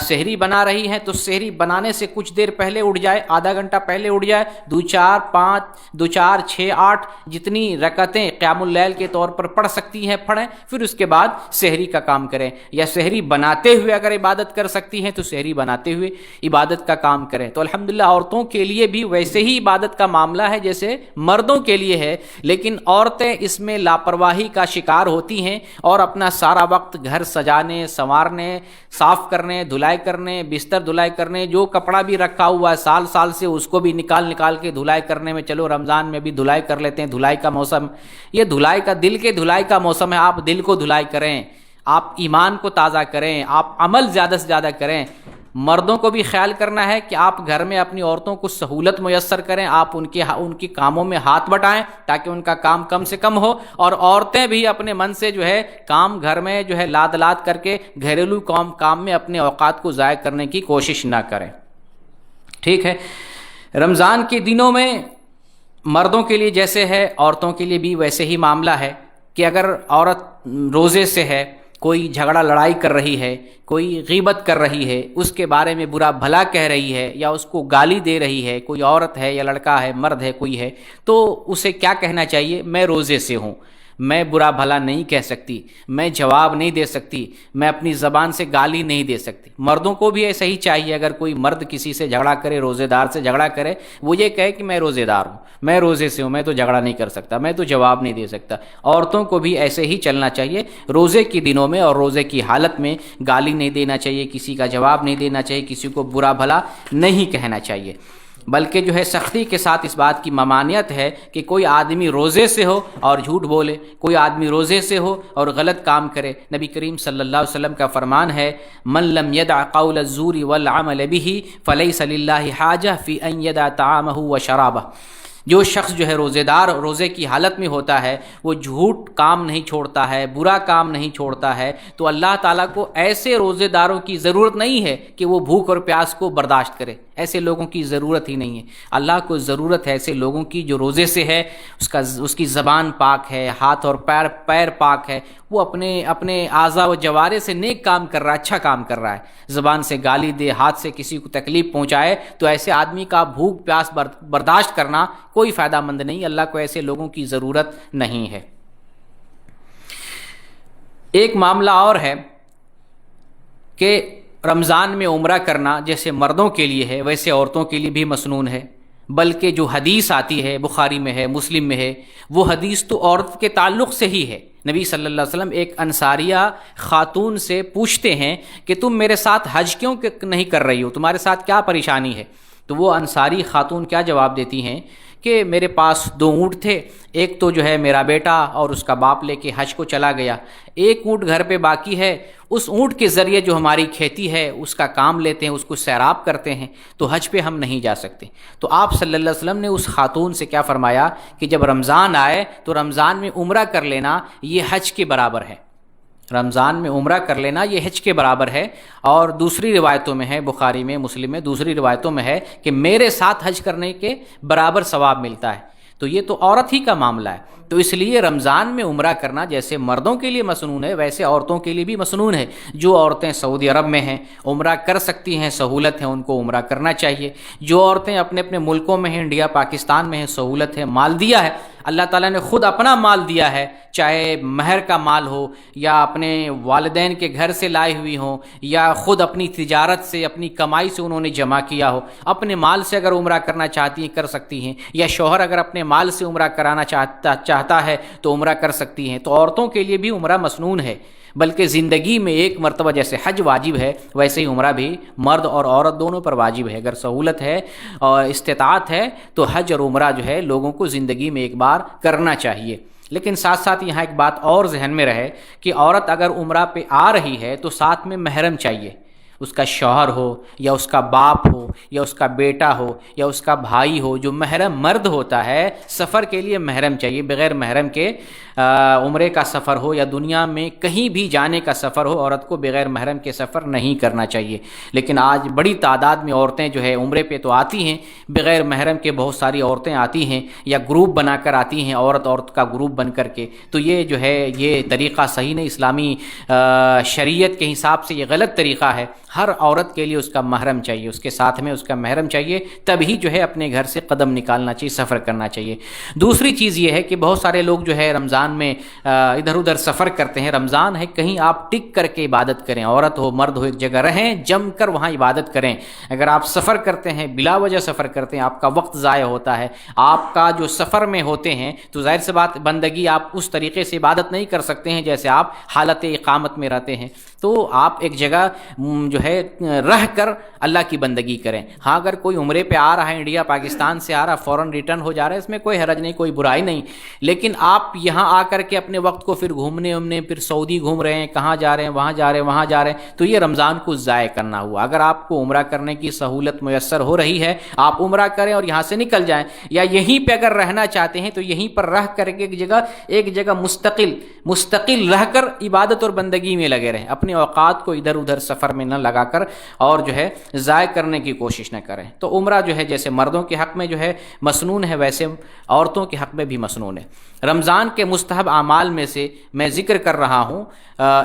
سحری بنا رہی ہے تو سحری بنانے سے کچھ دیر پہلے اٹھ جائے، آدھا گھنٹہ پہلے اٹھ جائے، 2 4 5 2 4 6 8 جتنی رکعتیں قیام اللیل کے طور پر پڑھ سکتی ہیں پڑھیں، پھر اس کے بعد سحری کا کام کریں۔ یا سحری بناتے ہوئے اگر عبادت کر سکتی ہیں تو سحری بناتے ہوئے عبادت کا کام کریں۔ تو الحمدللہ عورتوں کے لیے بھی ویسے ہی عبادت کا معاملہ ہے جیسے مردوں کے لیے ہے، لیکن عورتیں اس میں لاپرواہی کا شکار ہوتی ہیں اور اپنا سارا وقت گھر سجانے، سنوارنے، صاف کرنے، دھلائی کرنے، بستر دھلائی کرنے، جو کپڑا بھی رکھا ہوا ہے سال سے اس کو بھی نکال کے دھلائی کرنے میں، چلو رمضان میں بھی دھلائی کر لیتے ہیں، دھلائی کا موسم، یہ دھلائی کا دل کے دھلائی کا موسم ہے۔ آپ دل کو دھلائی کریں، آپ ایمان کو تازہ کریں، آپ عمل زیادہ سے زیادہ کریں۔ مردوں کو بھی خیال کرنا ہے کہ آپ گھر میں اپنی عورتوں کو سہولت میسر کریں، آپ ان کے کاموں میں ہاتھ بٹائیں تاکہ ان کا کام کم سے کم ہو، اور عورتیں بھی اپنے من سے جو ہے کام گھر میں جو ہے لاد کر کے گھریلو کام میں اپنے اوقات کو ضائع کرنے کی کوشش نہ کریں۔ ٹھیک ہے، رمضان کے دنوں میں مردوں کے لیے جیسے ہے عورتوں کے لیے بھی ویسے ہی معاملہ ہے کہ اگر عورت روزے سے ہے، کوئی جھگڑا لڑائی کر رہی ہے، کوئی غیبت کر رہی ہے، اس کے بارے میں برا بھلا کہہ رہی ہے، یا اس کو گالی دے رہی ہے، کوئی عورت ہے یا لڑکا ہے، مرد ہے کوئی ہے، تو اسے کیا کہنا چاہیے؟ میں روزے سے ہوں، میں برا بھلا نہیں کہہ سکتی، میں جواب نہیں دے سکتی، میں اپنی زبان سے گالی نہیں دے سکتی۔ مردوں کو بھی ایسا ہی چاہیے، اگر کوئی مرد کسی سے جھگڑا کرے، روزے دار سے جھگڑا کرے، وہ یہ کہے کہ میں روزے دار ہوں، میں روزے سے ہوں، میں تو جھگڑا نہیں کر سکتا، میں تو جواب نہیں دے سکتا۔ عورتوں کو بھی ایسے ہی چلنا چاہیے، روزے کے دنوں میں اور روزے کی حالت میں گالی نہیں دینا چاہیے، کسی کا جواب نہیں دینا چاہیے، کسی کو برا بھلا نہیں کہنا چاہیے، بلکہ جو ہے سختی کے ساتھ اس بات کی ممانعت ہے کہ کوئی آدمی روزے سے ہو اور جھوٹ بولے، کوئی آدمی روزے سے ہو اور غلط کام کرے۔ نبی کریم صلی اللہ علیہ وسلم کا فرمان ہے، من لم يدع قول الزور والعمل به فليس لله حاجہ فی ان يدع طعامه وشرابه۔ جو شخص جو ہے روزے دار روزے کی حالت میں ہوتا ہے، وہ جھوٹ کام نہیں چھوڑتا ہے، برا کام نہیں چھوڑتا ہے، تو اللہ تعالیٰ کو ایسے روزے داروں کی ضرورت نہیں ہے کہ وہ بھوک اور پیاس کو برداشت کرے، ایسے لوگوں کی ضرورت ہی نہیں ہے۔ اللہ کو ضرورت ہے ایسے لوگوں کی جو روزے سے ہے، اس کی زبان پاک ہے، ہاتھ اور پیر پاک ہے، وہ اپنے اعضاء و جوارے سے نیک کام کر رہا ہے، اچھا کام کر رہا ہے۔ زبان سے گالی دے، ہاتھ سے کسی کو تکلیف پہنچائے تو ایسے آدمی کا بھوک پیاس برداشت کرنا کوئی فائدہ مند نہیں، اللہ کو ایسے لوگوں کی ضرورت نہیں ہے۔ ایک معاملہ اور ہے کہ رمضان میں عمرہ کرنا جیسے مردوں کے لیے ہے ویسے عورتوں کے لیے بھی مسنون ہے، بلکہ جو حدیث آتی ہے، بخاری میں ہے، مسلم میں ہے، وہ حدیث تو عورت کے تعلق سے ہی ہے۔ نبی صلی اللہ علیہ وسلم ایک انصاریہ خاتون سے پوچھتے ہیں کہ تم میرے ساتھ حج کیوں نہیں کر رہی ہو، تمہارے ساتھ کیا پریشانی ہے؟ تو وہ انصاری خاتون کیا جواب دیتی ہیں کہ میرے پاس 2 اونٹ تھے، ایک تو جو ہے میرا بیٹا اور اس کا باپ لے کے حج کو چلا گیا، ایک اونٹ گھر پہ باقی ہے، اس اونٹ کے ذریعے جو ہماری کھیتی ہے اس کا کام لیتے ہیں، اس کو سیراب کرتے ہیں، تو حج پہ ہم نہیں جا سکتے۔ تو آپ صلی اللہ علیہ وسلم نے اس خاتون سے کیا فرمایا کہ جب رمضان آئے تو رمضان میں عمرہ کر لینا، یہ حج کے برابر ہے، رمضان میں عمرہ کر لینا یہ حج کے برابر ہے۔ اور دوسری روایتوں میں ہے، بخاری میں، مسلم میں، دوسری روایتوں میں ہے کہ میرے ساتھ حج کرنے کے برابر ثواب ملتا ہے۔ تو یہ تو عورت ہی کا معاملہ ہے، تو اس لیے رمضان میں عمرہ کرنا جیسے مردوں کے لیے مسنون ہے ویسے عورتوں کے لیے بھی مسنون ہے۔ جو عورتیں سعودی عرب میں ہیں عمرہ کر سکتی ہیں، سہولت ہے، ان کو عمرہ کرنا چاہیے۔ جو عورتیں اپنے اپنے ملکوں میں ہیں، انڈیا پاکستان میں ہیں، سہولت ہے، مال دیا ہے، اللہ تعالیٰ نے خود اپنا مال دیا ہے، چاہے مہر کا مال ہو یا اپنے والدین کے گھر سے لائے ہوئی ہوں یا خود اپنی تجارت سے اپنی کمائی سے انہوں نے جمع کیا ہو، اپنے مال سے اگر عمرہ کرنا چاہتی ہیں کر سکتی ہیں، یا شوہر اگر اپنے مال سے عمرہ کرانا چاہتا ہے تو عمرہ کر سکتی ہیں۔ تو عورتوں کے لیے بھی عمرہ مسنون ہے، بلکہ زندگی میں ایک مرتبہ جیسے حج واجب ہے ویسے ہی عمرہ بھی مرد اور عورت دونوں پر واجب ہے۔ اگر سہولت ہے اور استطاعت ہے تو حج اور عمرہ جو ہے لوگوں کو زندگی میں ایک بار کرنا چاہیے۔ لیکن ساتھ ساتھ یہاں ایک بات اور ذہن میں رہے کہ عورت اگر عمرہ پہ آ رہی ہے تو ساتھ میں محرم چاہیے، اس کا شوہر ہو یا اس کا باپ ہو یا اس کا بیٹا ہو یا اس کا بھائی ہو، جو محرم مرد ہوتا ہے سفر کے لیے محرم چاہیے۔ بغیر محرم کے عمرے کا سفر ہو یا دنیا میں کہیں بھی جانے کا سفر ہو، عورت کو بغیر محرم کے سفر نہیں کرنا چاہیے۔ لیکن آج بڑی تعداد میں عورتیں جو ہے عمرے پہ تو آتی ہیں، بغیر محرم کے بہت ساری عورتیں آتی ہیں یا گروپ بنا کر آتی ہیں، عورت کا گروپ بن کر کے۔ تو یہ جو ہے یہ طریقہ صحیح نہیں، اسلامی شریعت کے حساب سے یہ غلط طریقہ ہے۔ ہر عورت کے لیے اس کا محرم چاہیے، اس کے ساتھ میں اس کا محرم چاہیے، تبھی جو ہے اپنے گھر سے قدم نکالنا چاہیے، سفر کرنا چاہیے۔ دوسری چیز یہ ہے کہ بہت سارے لوگ جو ہے رمضان میں ادھر ادھر سفر کرتے ہیں۔ رمضان ہے، کہیں آپ ٹک کر کے عبادت کریں، عورت ہو مرد ہو ایک جگہ رہیں، جم کر وہاں عبادت کریں۔ اگر آپ سفر کرتے ہیں، بلا وجہ سفر کرتے ہیں، آپ کا وقت ضائع ہوتا ہے، آپ کا جو سفر میں ہوتے ہیں، تو ظاہر سی بات بندگی آپ اس طریقے سے عبادت نہیں کر سکتے ہیں جیسے آپ حالت اقامت میں رہتے ہیں۔ تو آپ ایک جگہ جو ہے رہ کر اللہ کی بندگی کریں۔ ہاں اگر کوئی عمرے پہ آ رہا ہے، انڈیا پاکستان سے آ رہا ہے، فوراً ریٹرن ہو جا رہا ہے، اس میں کوئی حرج نہیں، کوئی برائی نہیں۔ لیکن آپ یہاں آ کر کے اپنے وقت کو پھر گھومنے پھر سعودی گھوم رہے ہیں، کہاں جا رہے ہیں، وہاں جا رہے ہیں، وہاں جا رہے ہیں، تو یہ رمضان کو ضائع کرنا ہوا۔ اگر آپ کو عمرہ کرنے کی سہولت میسر ہو رہی ہے، آپ عمرہ کریں اور یہاں سے نکل جائیں، یا یہیں پہ اگر رہنا چاہتے ہیں تو یہیں پر رہ کر کے ایک جگہ مستقل رہ کر عبادت اور بندگی میں لگے رہیں، اپنے اوقات کو ادھر ادھر سفر میں نہ لگا کر اور جو ہے ضائع کرنے کی کوشش نہ کریں۔ تو عمرہ جو ہے جیسے مردوں کے حق میں جو ہے مسنون ہے ویسے عورتوں کے حق میں بھی مسنون ہے۔ رمضان کے مستحب اعمال میں سے میں ذکر کر رہا ہوں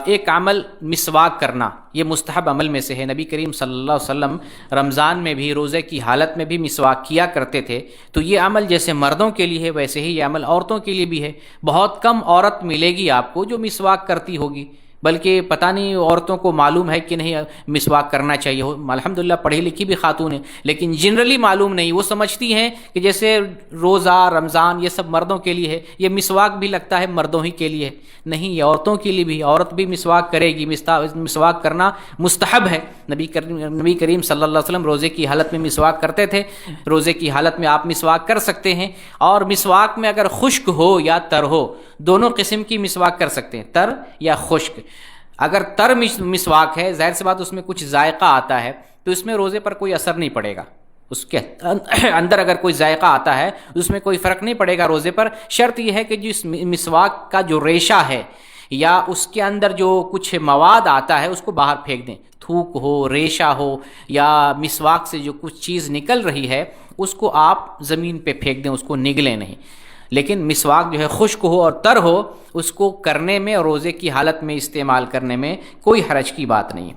ایک عمل مسواک کرنا، یہ مستحب عمل میں سے ہے۔ نبی کریم صلی اللہ علیہ وسلم رمضان میں بھی روزے کی حالت میں بھی مسواک کیا کرتے تھے۔ تو یہ عمل جیسے مردوں کے لیے ہے ویسے ہی یہ عمل عورتوں کے لیے بھی ہے۔ بہت کم عورت ملے گی آپ کو جو مسواک کرتی ہوگی، بلکہ پتہ نہیں عورتوں کو معلوم ہے کہ نہیں مسواک کرنا چاہیے، الحمدللہ پڑھی لکھی بھی خاتون ہیں، لیکن جنرلی معلوم نہیں۔ وہ سمجھتی ہیں کہ جیسے روزہ رمضان یہ سب مردوں کے لیے ہے، یہ مسواک بھی لگتا ہے مردوں ہی کے لیے، نہیں، یہ عورتوں کے لیے بھی، عورت بھی مسواک کرے گی، مسواک کرنا مستحب ہے۔ نبی کریم صلی اللہ علیہ وسلم روزے کی حالت میں مسواک کرتے تھے، روزے کی حالت میں آپ مسواک کر سکتے ہیں۔ اور مسواک میں اگر خشک ہو یا تر ہو، دونوں قسم کی مسواک کر سکتے ہیں، تر یا خشک۔ اگر تر مسواک ہے ظاہر سی بات اس میں کچھ ذائقہ آتا ہے، تو اس میں روزے پر کوئی اثر نہیں پڑے گا، اس کے اندر اگر کوئی ذائقہ آتا ہے اس میں کوئی فرق نہیں پڑے گا روزے پر۔ شرط یہ ہے کہ جس مسواک کا جو ریشہ ہے یا اس کے اندر جو کچھ مواد آتا ہے اس کو باہر پھینک دیں، تھوک ہو، ریشہ ہو، یا مسواک سے جو کچھ چیز نکل رہی ہے اس کو آپ زمین پہ پھینک دیں، اس کو نگلیں نہیں۔ لیکن مسواک جو ہے خشک ہو اور تر ہو، اس کو کرنے میں اور روزے کی حالت میں استعمال کرنے میں کوئی حرج کی بات نہیں ہے۔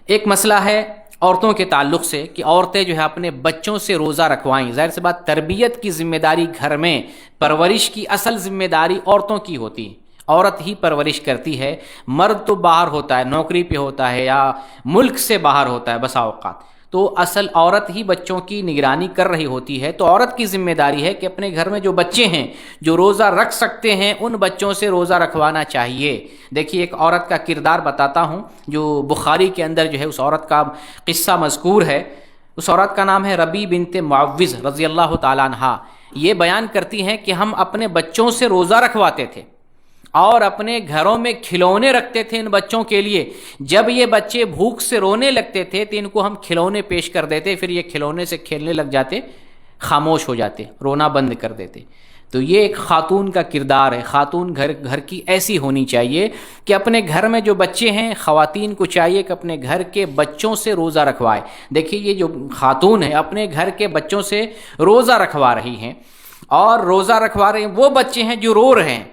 ایک مسئلہ ہے عورتوں کے تعلق سے کہ عورتیں جو ہے اپنے بچوں سے روزہ رکھوائیں۔ ظاہر سی بات تربیت کی ذمہ داری گھر میں، پرورش کی اصل ذمہ داری عورتوں کی ہوتی ہے، عورت ہی پرورش کرتی ہے۔ مرد تو باہر ہوتا ہے، نوکری پہ ہوتا ہے یا ملک سے باہر ہوتا ہے بسا اوقات، تو اصل عورت ہی بچوں کی نگرانی کر رہی ہوتی ہے۔ تو عورت کی ذمہ داری ہے کہ اپنے گھر میں جو بچے ہیں جو روزہ رکھ سکتے ہیں ان بچوں سے روزہ رکھوانا چاہیے۔ دیکھیے ایک عورت کا کردار بتاتا ہوں جو بخاری کے اندر جو ہے اس عورت کا قصہ مذکور ہے۔ اس عورت کا نام ہے ربیع بنت معوذ رضی اللہ تعالیٰ عنہا۔ یہ بیان کرتی ہیں کہ ہم اپنے بچوں سے روزہ رکھواتے تھے اور اپنے گھروں میں کھلونے رکھتے تھے ان بچوں کے لیے. جب یہ بچے بھوک سے رونے لگتے تھے تو ان کو ہم کھلونے پیش کر دیتے, پھر یہ کھلونے سے کھیلنے لگ جاتے, خاموش ہو جاتے, رونا بند کر دیتے. تو یہ ایک خاتون کا کردار ہے. خاتون گھر کی ایسی ہونی چاہیے کہ اپنے گھر میں جو بچے ہیں, خواتین کو چاہیے کہ اپنے گھر کے بچوں سے روزہ رکھوائے. دیکھیے یہ جو خاتون ہے اپنے گھر کے بچوں سے روزہ رکھوا رہی ہیں, اور روزہ رکھوا رہے ہیں وہ بچے ہیں جو رو رہے ہیں.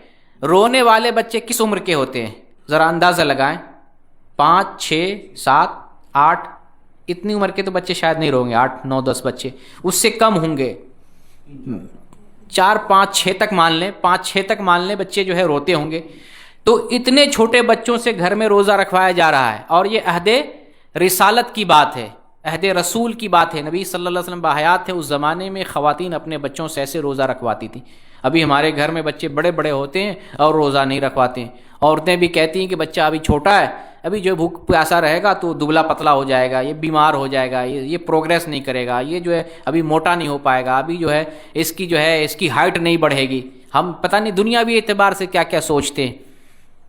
رونے والے بچے کس عمر کے ہوتے ہیں ذرا اندازہ لگائیں؟ 5 6 7 8 اتنی عمر کے تو بچے شاید نہیں رہیں گے. 8 9 10 بچے, اس سے کم ہوں گے. 4 5 6 تک مان لیں, 5 6 تک مان لیں بچے جو ہے روتے ہوں گے. تو اتنے چھوٹے بچوں سے گھر میں روزہ رکھوایا جا رہا ہے, اور یہ عہد رسالت کی بات ہے, عہد رسول کی بات ہے. نبی صلی اللہ علیہ وسلم باحیات تھے, اس زمانے میں خواتین اپنے بچوں سے ایسے روزہ رکھواتی تھیں. ابھی ہمارے گھر میں بچے بڑے بڑے ہوتے ہیں اور روزہ نہیں رکھواتے ہیں. عورتیں بھی کہتی ہیں کہ بچہ ابھی چھوٹا ہے, ابھی جو بھوک پیاسا رہے گا تو دبلا پتلا ہو جائے گا, یہ بیمار ہو جائے گا, یہ پروگریس نہیں کرے گا, یہ جو ہے ابھی موٹا نہیں ہو پائے گا, ابھی جو ہے اس کی ہائٹ نہیں بڑھے گی. ہم پتہ نہیں دنیاوی اعتبار سے کیا کیا سوچتے ہیں.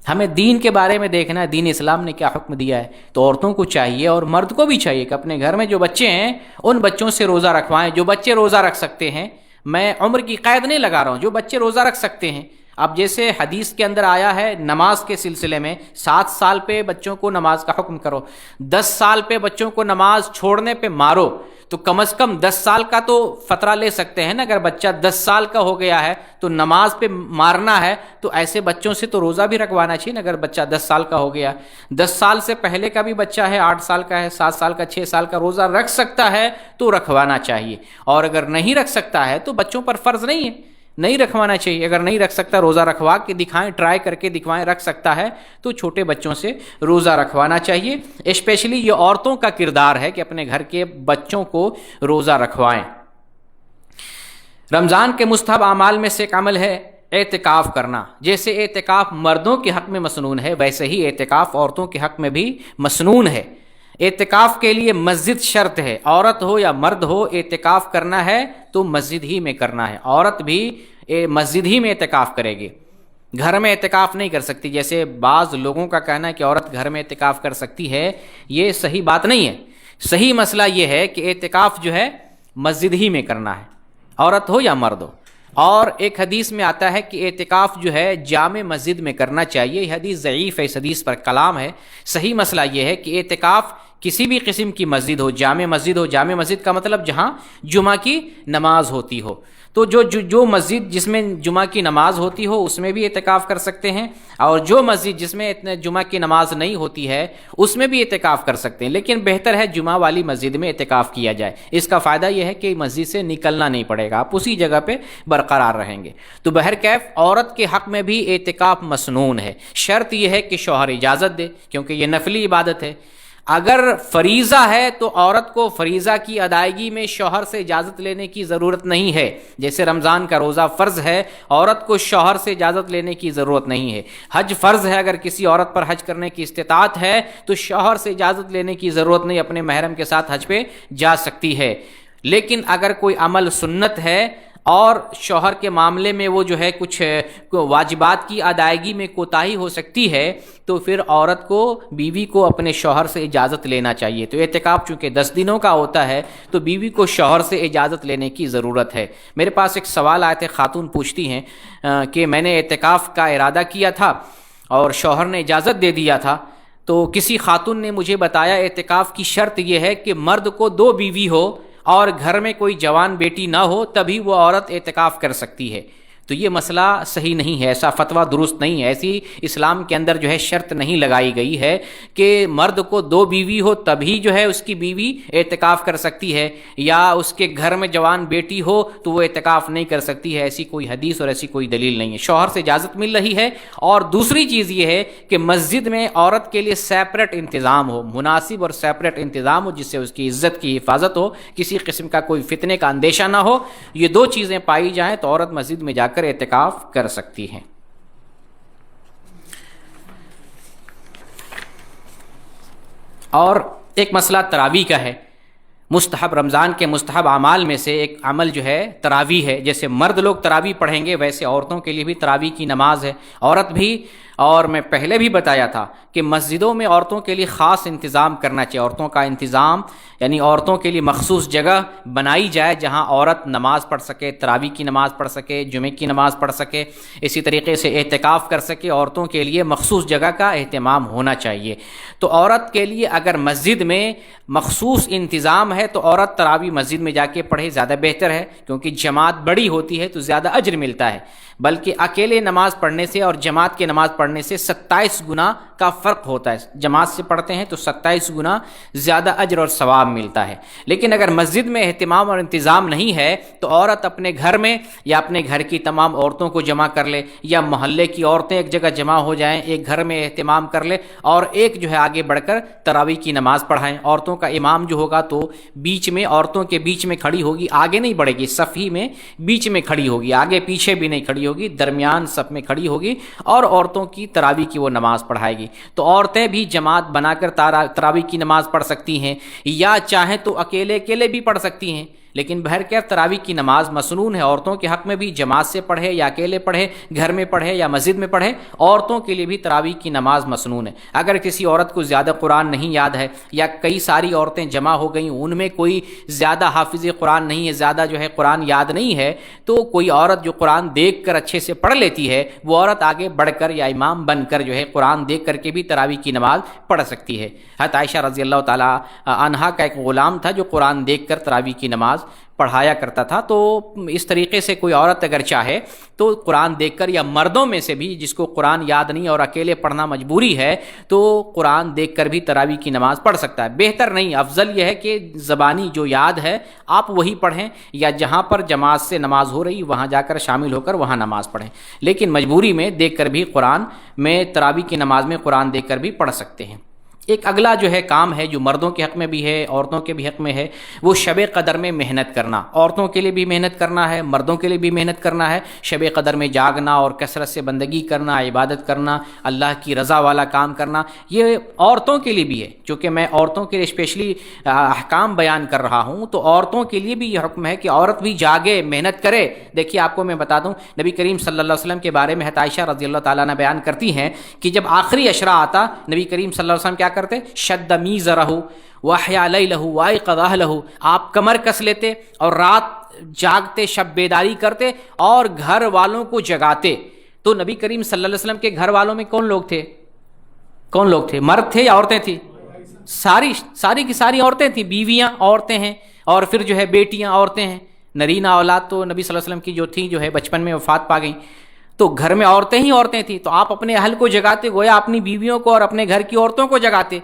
ہمیں دین کے بارے میں دیکھنا ہے, دین اسلام نے کیا حکم دیا ہے. تو عورتوں کو چاہیے اور مرد کو بھی چاہیے کہ اپنے گھر میں جو بچے ہیں ان بچوں سے روزہ رکھوائیں. جو بچے روزہ رکھ سکتے ہیں, میں عمر کی قید نہیں لگا رہا ہوں, جو بچے روزہ رکھ سکتے ہیں. اب جیسے حدیث کے اندر آیا ہے نماز کے سلسلے میں, 7 سال پہ بچوں کو نماز کا حکم کرو, 10 سال پہ بچوں کو نماز چھوڑنے پہ مارو. تو کم از کم 10 سال کا تو فترہ لے سکتے ہیں نا. اگر بچہ 10 سال کا ہو گیا ہے تو نماز پہ مارنا ہے, تو ایسے بچوں سے تو روزہ بھی رکھوانا چاہیے نا. اگر بچہ 10 سال کا ہو گیا, 10 سال سے پہلے کا بھی بچہ ہے, 8 سال کا ہے, 7 سال کا, 6 سال کا, روزہ رکھ سکتا ہے تو رکھوانا چاہیے. اور اگر نہیں رکھ سکتا ہے تو بچوں پر فرض نہیں ہے, نہیں رکھوانا چاہیے. اگر نہیں رکھ سکتا, روزہ رکھوا کے دکھائیں, ٹرائی کر کے دکھوائیں رکھ سکتا ہے تو چھوٹے بچوں سے روزہ رکھوانا چاہیے. اسپیشلی یہ عورتوں کا کردار ہے کہ اپنے گھر کے بچوں کو روزہ رکھوائیں. رمضان کے مستحب اعمال میں سے ایک عمل ہے اعتکاف کرنا. جیسے اعتکاف مردوں کے حق میں مسنون ہے, ویسے ہی اعتکاف عورتوں کے حق میں بھی مسنون ہے. اعتکاف کے لیے مسجد شرط ہے. عورت ہو یا مرد ہو, اعتکاف کرنا ہے تو مسجد ہی میں کرنا ہے. عورت بھی مسجد ہی میں اعتکاف کرے گی, گھر میں اعتکاف نہیں کر سکتی. جیسے بعض لوگوں کا کہنا ہے کہ عورت گھر میں اعتکاف کر سکتی ہے, یہ صحیح بات نہیں ہے. صحیح مسئلہ یہ ہے کہ اعتکاف جو ہے مسجد ہی میں کرنا ہے, عورت ہو یا مرد ہو. اور ایک حدیث میں آتا ہے کہ اعتکاف جو ہے جامع مسجد میں کرنا چاہیے. یہ حدیث ضعیف ہے, اس حدیث پر کلام ہے. صحیح مسئلہ یہ ہے کہ اعتکاف کسی بھی قسم کی مسجد ہو, جامع مسجد ہو. جامع مسجد کا مطلب جہاں جمعہ کی نماز ہوتی ہو. تو جو مسجد جس میں جمعہ کی نماز ہوتی ہو اس میں بھی اعتکاف کر سکتے ہیں, اور جو مسجد جس میں جمعہ کی نماز نہیں ہوتی ہے اس میں بھی اعتکاف کر سکتے ہیں. لیکن بہتر ہے جمعہ والی مسجد میں اعتکاف کیا جائے. اس کا فائدہ یہ ہے کہ مسجد سے نکلنا نہیں پڑے گا, آپ اسی جگہ پہ برقرار رہیں گے. تو بہرکیف عورت کے حق میں بھی اعتکاف مسنون ہے. شرط یہ ہے کہ شوہر اجازت دے, کیونکہ یہ نفلی عبادت ہے. اگر فریضہ ہے تو عورت کو فریضہ کی ادائیگی میں شوہر سے اجازت لینے کی ضرورت نہیں ہے. جیسے رمضان کا روزہ فرض ہے, عورت کو شوہر سے اجازت لینے کی ضرورت نہیں ہے. حج فرض ہے, اگر کسی عورت پر حج کرنے کی استطاعت ہے تو شوہر سے اجازت لینے کی ضرورت نہیں, اپنے محرم کے ساتھ حج پہ جا سکتی ہے. لیکن اگر کوئی عمل سنت ہے اور شوہر کے معاملے میں وہ جو ہے کچھ واجبات کی ادائیگی میں کوتاہی ہو سکتی ہے, تو پھر عورت کو, بیوی کو اپنے شوہر سے اجازت لینا چاہیے. تو اعتکاف چونکہ 10 دنوں کا ہوتا ہے تو بیوی کو شوہر سے اجازت لینے کی ضرورت ہے. میرے پاس ایک سوال آئے تھے, خاتون پوچھتی ہیں کہ میں نے اعتکاف کا ارادہ کیا تھا اور شوہر نے اجازت دے دیا تھا. تو کسی خاتون نے مجھے بتایا اعتکاف کی شرط یہ ہے کہ مرد کو 2 بیوی ہو اور گھر میں کوئی جوان بیٹی نہ ہو, تبھی وہ عورت اعتکاف کر سکتی ہے. تو یہ مسئلہ صحیح نہیں ہے, ایسا فتویٰ درست نہیں ہے. ایسی اسلام کے اندر جو ہے شرط نہیں لگائی گئی ہے کہ مرد کو 2 بیوی ہو تبھی جو ہے اس کی بیوی اعتکاف کر سکتی ہے, یا اس کے گھر میں جوان بیٹی ہو تو وہ اعتکاف نہیں کر سکتی ہے. ایسی کوئی حدیث اور ایسی کوئی دلیل نہیں ہے. شوہر سے اجازت مل رہی ہے. اور دوسری چیز یہ ہے کہ مسجد میں عورت کے لیے سیپریٹ انتظام ہو, مناسب اور سیپریٹ انتظام ہو, جس سے اس کی عزت کی حفاظت ہو, کسی قسم کا کوئی فتنے کا اندیشہ نہ ہو. یہ 2 چیزیں پائی جائیں تو عورت مسجد میں جا کر اعتکاف کر سکتی ہیں. اور ایک مسئلہ تراویح کا ہے. مستحب رمضان کے مستحب اعمال میں سے ایک عمل جو ہے تراویح ہے. جیسے مرد لوگ تراویح پڑھیں گے ویسے عورتوں کے لیے بھی تراویح کی نماز ہے. عورت بھی، اور میں پہلے بھی بتایا تھا کہ مسجدوں میں عورتوں کے لیے خاص انتظام کرنا چاہیے. عورتوں کا انتظام یعنی عورتوں کے لیے مخصوص جگہ بنائی جائے جہاں عورت نماز پڑھ سکے، تراویح کی نماز پڑھ سکے، جمعے کی نماز پڑھ سکے. اسی طریقے سے اعتکاف کر سکے. عورتوں کے لیے مخصوص جگہ کا اہتمام ہونا چاہیے. تو عورت کے لیے اگر مسجد میں مخصوص انتظام ہے تو عورت تراویح مسجد میں جا کے پڑھے، زیادہ بہتر ہے، کیونکہ جماعت بڑی ہوتی ہے تو زیادہ اجر ملتا ہے. بلکہ اکیلے نماز پڑھنے سے اور جماعت کے نماز پڑھنے سے 27 گنا کا فرق ہوتا ہے. جماعت سے پڑھتے ہیں تو 27 گنا زیادہ اجر اور ثواب ملتا ہے. لیکن اگر مسجد میں اہتمام اور انتظام نہیں ہے تو عورت اپنے گھر میں یا اپنے گھر کی تمام عورتوں کو جمع کر لے، یا محلے کی عورتیں ایک جگہ جمع ہو جائیں، ایک گھر میں اہتمام کر لے اور ایک جو ہے آگے بڑھ کر تراویح کی نماز پڑھائیں. عورتوں کا امام جو ہوگا تو بیچ میں، عورتوں کے بیچ میں کھڑی ہوگی، آگے نہیں بڑھے گی، صف ہی میں بیچ میں کھڑی ہوگی، آگے پیچھے بھی نہیں کھڑی ہوگی، درمیان صف میں کھڑی ہوگی اور عورتوں کی تراویح کی وہ نماز پڑھائے گی. تو عورتیں بھی جماعت بنا کر تراویح کی نماز پڑھ سکتی ہیں، یا چاہیں تو اکیلے بھی پڑھ سکتی ہیں. لیکن بہرکیف تراویح کی نماز مسنون ہے. عورتوں کے حق میں بھی جماعت سے پڑھے یا اکیلے پڑھے، گھر میں پڑھے یا مسجد میں پڑھے، عورتوں کے لیے بھی تراویح کی نماز مسنون ہے. اگر کسی عورت کو زیادہ قرآن نہیں یاد ہے یا کئی ساری عورتیں جمع ہو گئیں، ان میں کوئی زیادہ حافظ قرآن نہیں ہے، زیادہ جو ہے قرآن یاد نہیں ہے، تو کوئی عورت جو قرآن دیکھ کر اچھے سے پڑھ لیتی ہے وہ عورت آگے بڑھ کر یا امام بن کر جو ہے قرآن دیکھ کر کے بھی تراویح کی نماز پڑھ سکتی ہے. حضرت عائشہ رضی اللہ تعالی عنہا کا ایک غلام تھا جو قرآن دیکھ کر تراویح کی نماز پڑھایا کرتا تھا. تو اس طریقے سے کوئی عورت اگر چاہے تو قرآن دیکھ کر، یا مردوں میں سے بھی جس کو قرآن یاد نہیں اور اکیلے پڑھنا مجبوری ہے تو قرآن دیکھ کر بھی تراویح کی نماز پڑھ سکتا ہے. بہتر نہیں، افضل یہ ہے کہ زبانی جو یاد ہے آپ وہی پڑھیں، یا جہاں پر جماعت سے نماز ہو رہی وہاں جا کر شامل ہو کر وہاں نماز پڑھیں. لیکن مجبوری میں دیکھ کر بھی قرآن میں، تراویح کی نماز میں قرآن دیکھ کر بھی پڑھ سکتے ہیں. ایک اگلا جو ہے کام ہے جو مردوں کے حق میں بھی ہے، عورتوں کے بھی حق میں ہے، وہ شب قدر میں محنت کرنا. عورتوں کے لیے بھی محنت کرنا ہے، مردوں کے لیے بھی محنت کرنا ہے. شب قدر میں جاگنا اور کثرت سے بندگی کرنا، عبادت کرنا، اللہ کی رضا والا کام کرنا، یہ عورتوں کے لیے بھی ہے. چونکہ میں عورتوں کے لیے اسپیشلی احکام بیان کر رہا ہوں تو عورتوں کے لیے بھی یہ حکم ہے کہ عورت بھی جاگے، محنت کرے. دیکھیے آپ کو میں بتا دوں، نبی کریم صلی اللہ علیہ وسلم کے بارے میں عائشہ رضی اللہ تعالیٰ عنہ بیان کرتی ہیں کہ جب آخری عشرہ آتا نبی کریم صلی اللہ علیہ وسلم کیا کرتے؟ شد میزرہ واحیا لیلہ وایقظ اہلہ، آپ کمر کس لیتے اور رات جاگتے، شب بیداری کرتے اور گھر والوں کو جگاتے. تو نبی کریم صلی اللہ علیہ وسلم کے گھر والوں میں کون لوگ تھے؟ مرد تھے یا عورتیں تھیں؟ ساری کی ساری عورتیں تھیں. بیویاں عورتیں ہیں، اور پھر جو ہے بیٹیاں عورتیں ہیں. نرینہ اولاد تو نبی صلی اللہ علیہ وسلم کی جو تھیں جو ہے بچپن میں وفات پا گئیں. تو گھر میں عورتیں ہی عورتیں تھیں. تو آپ اپنے اہل کو جگاتے، گویا اپنی بیویوں کو اور اپنے گھر کی عورتوں کو جگاتے.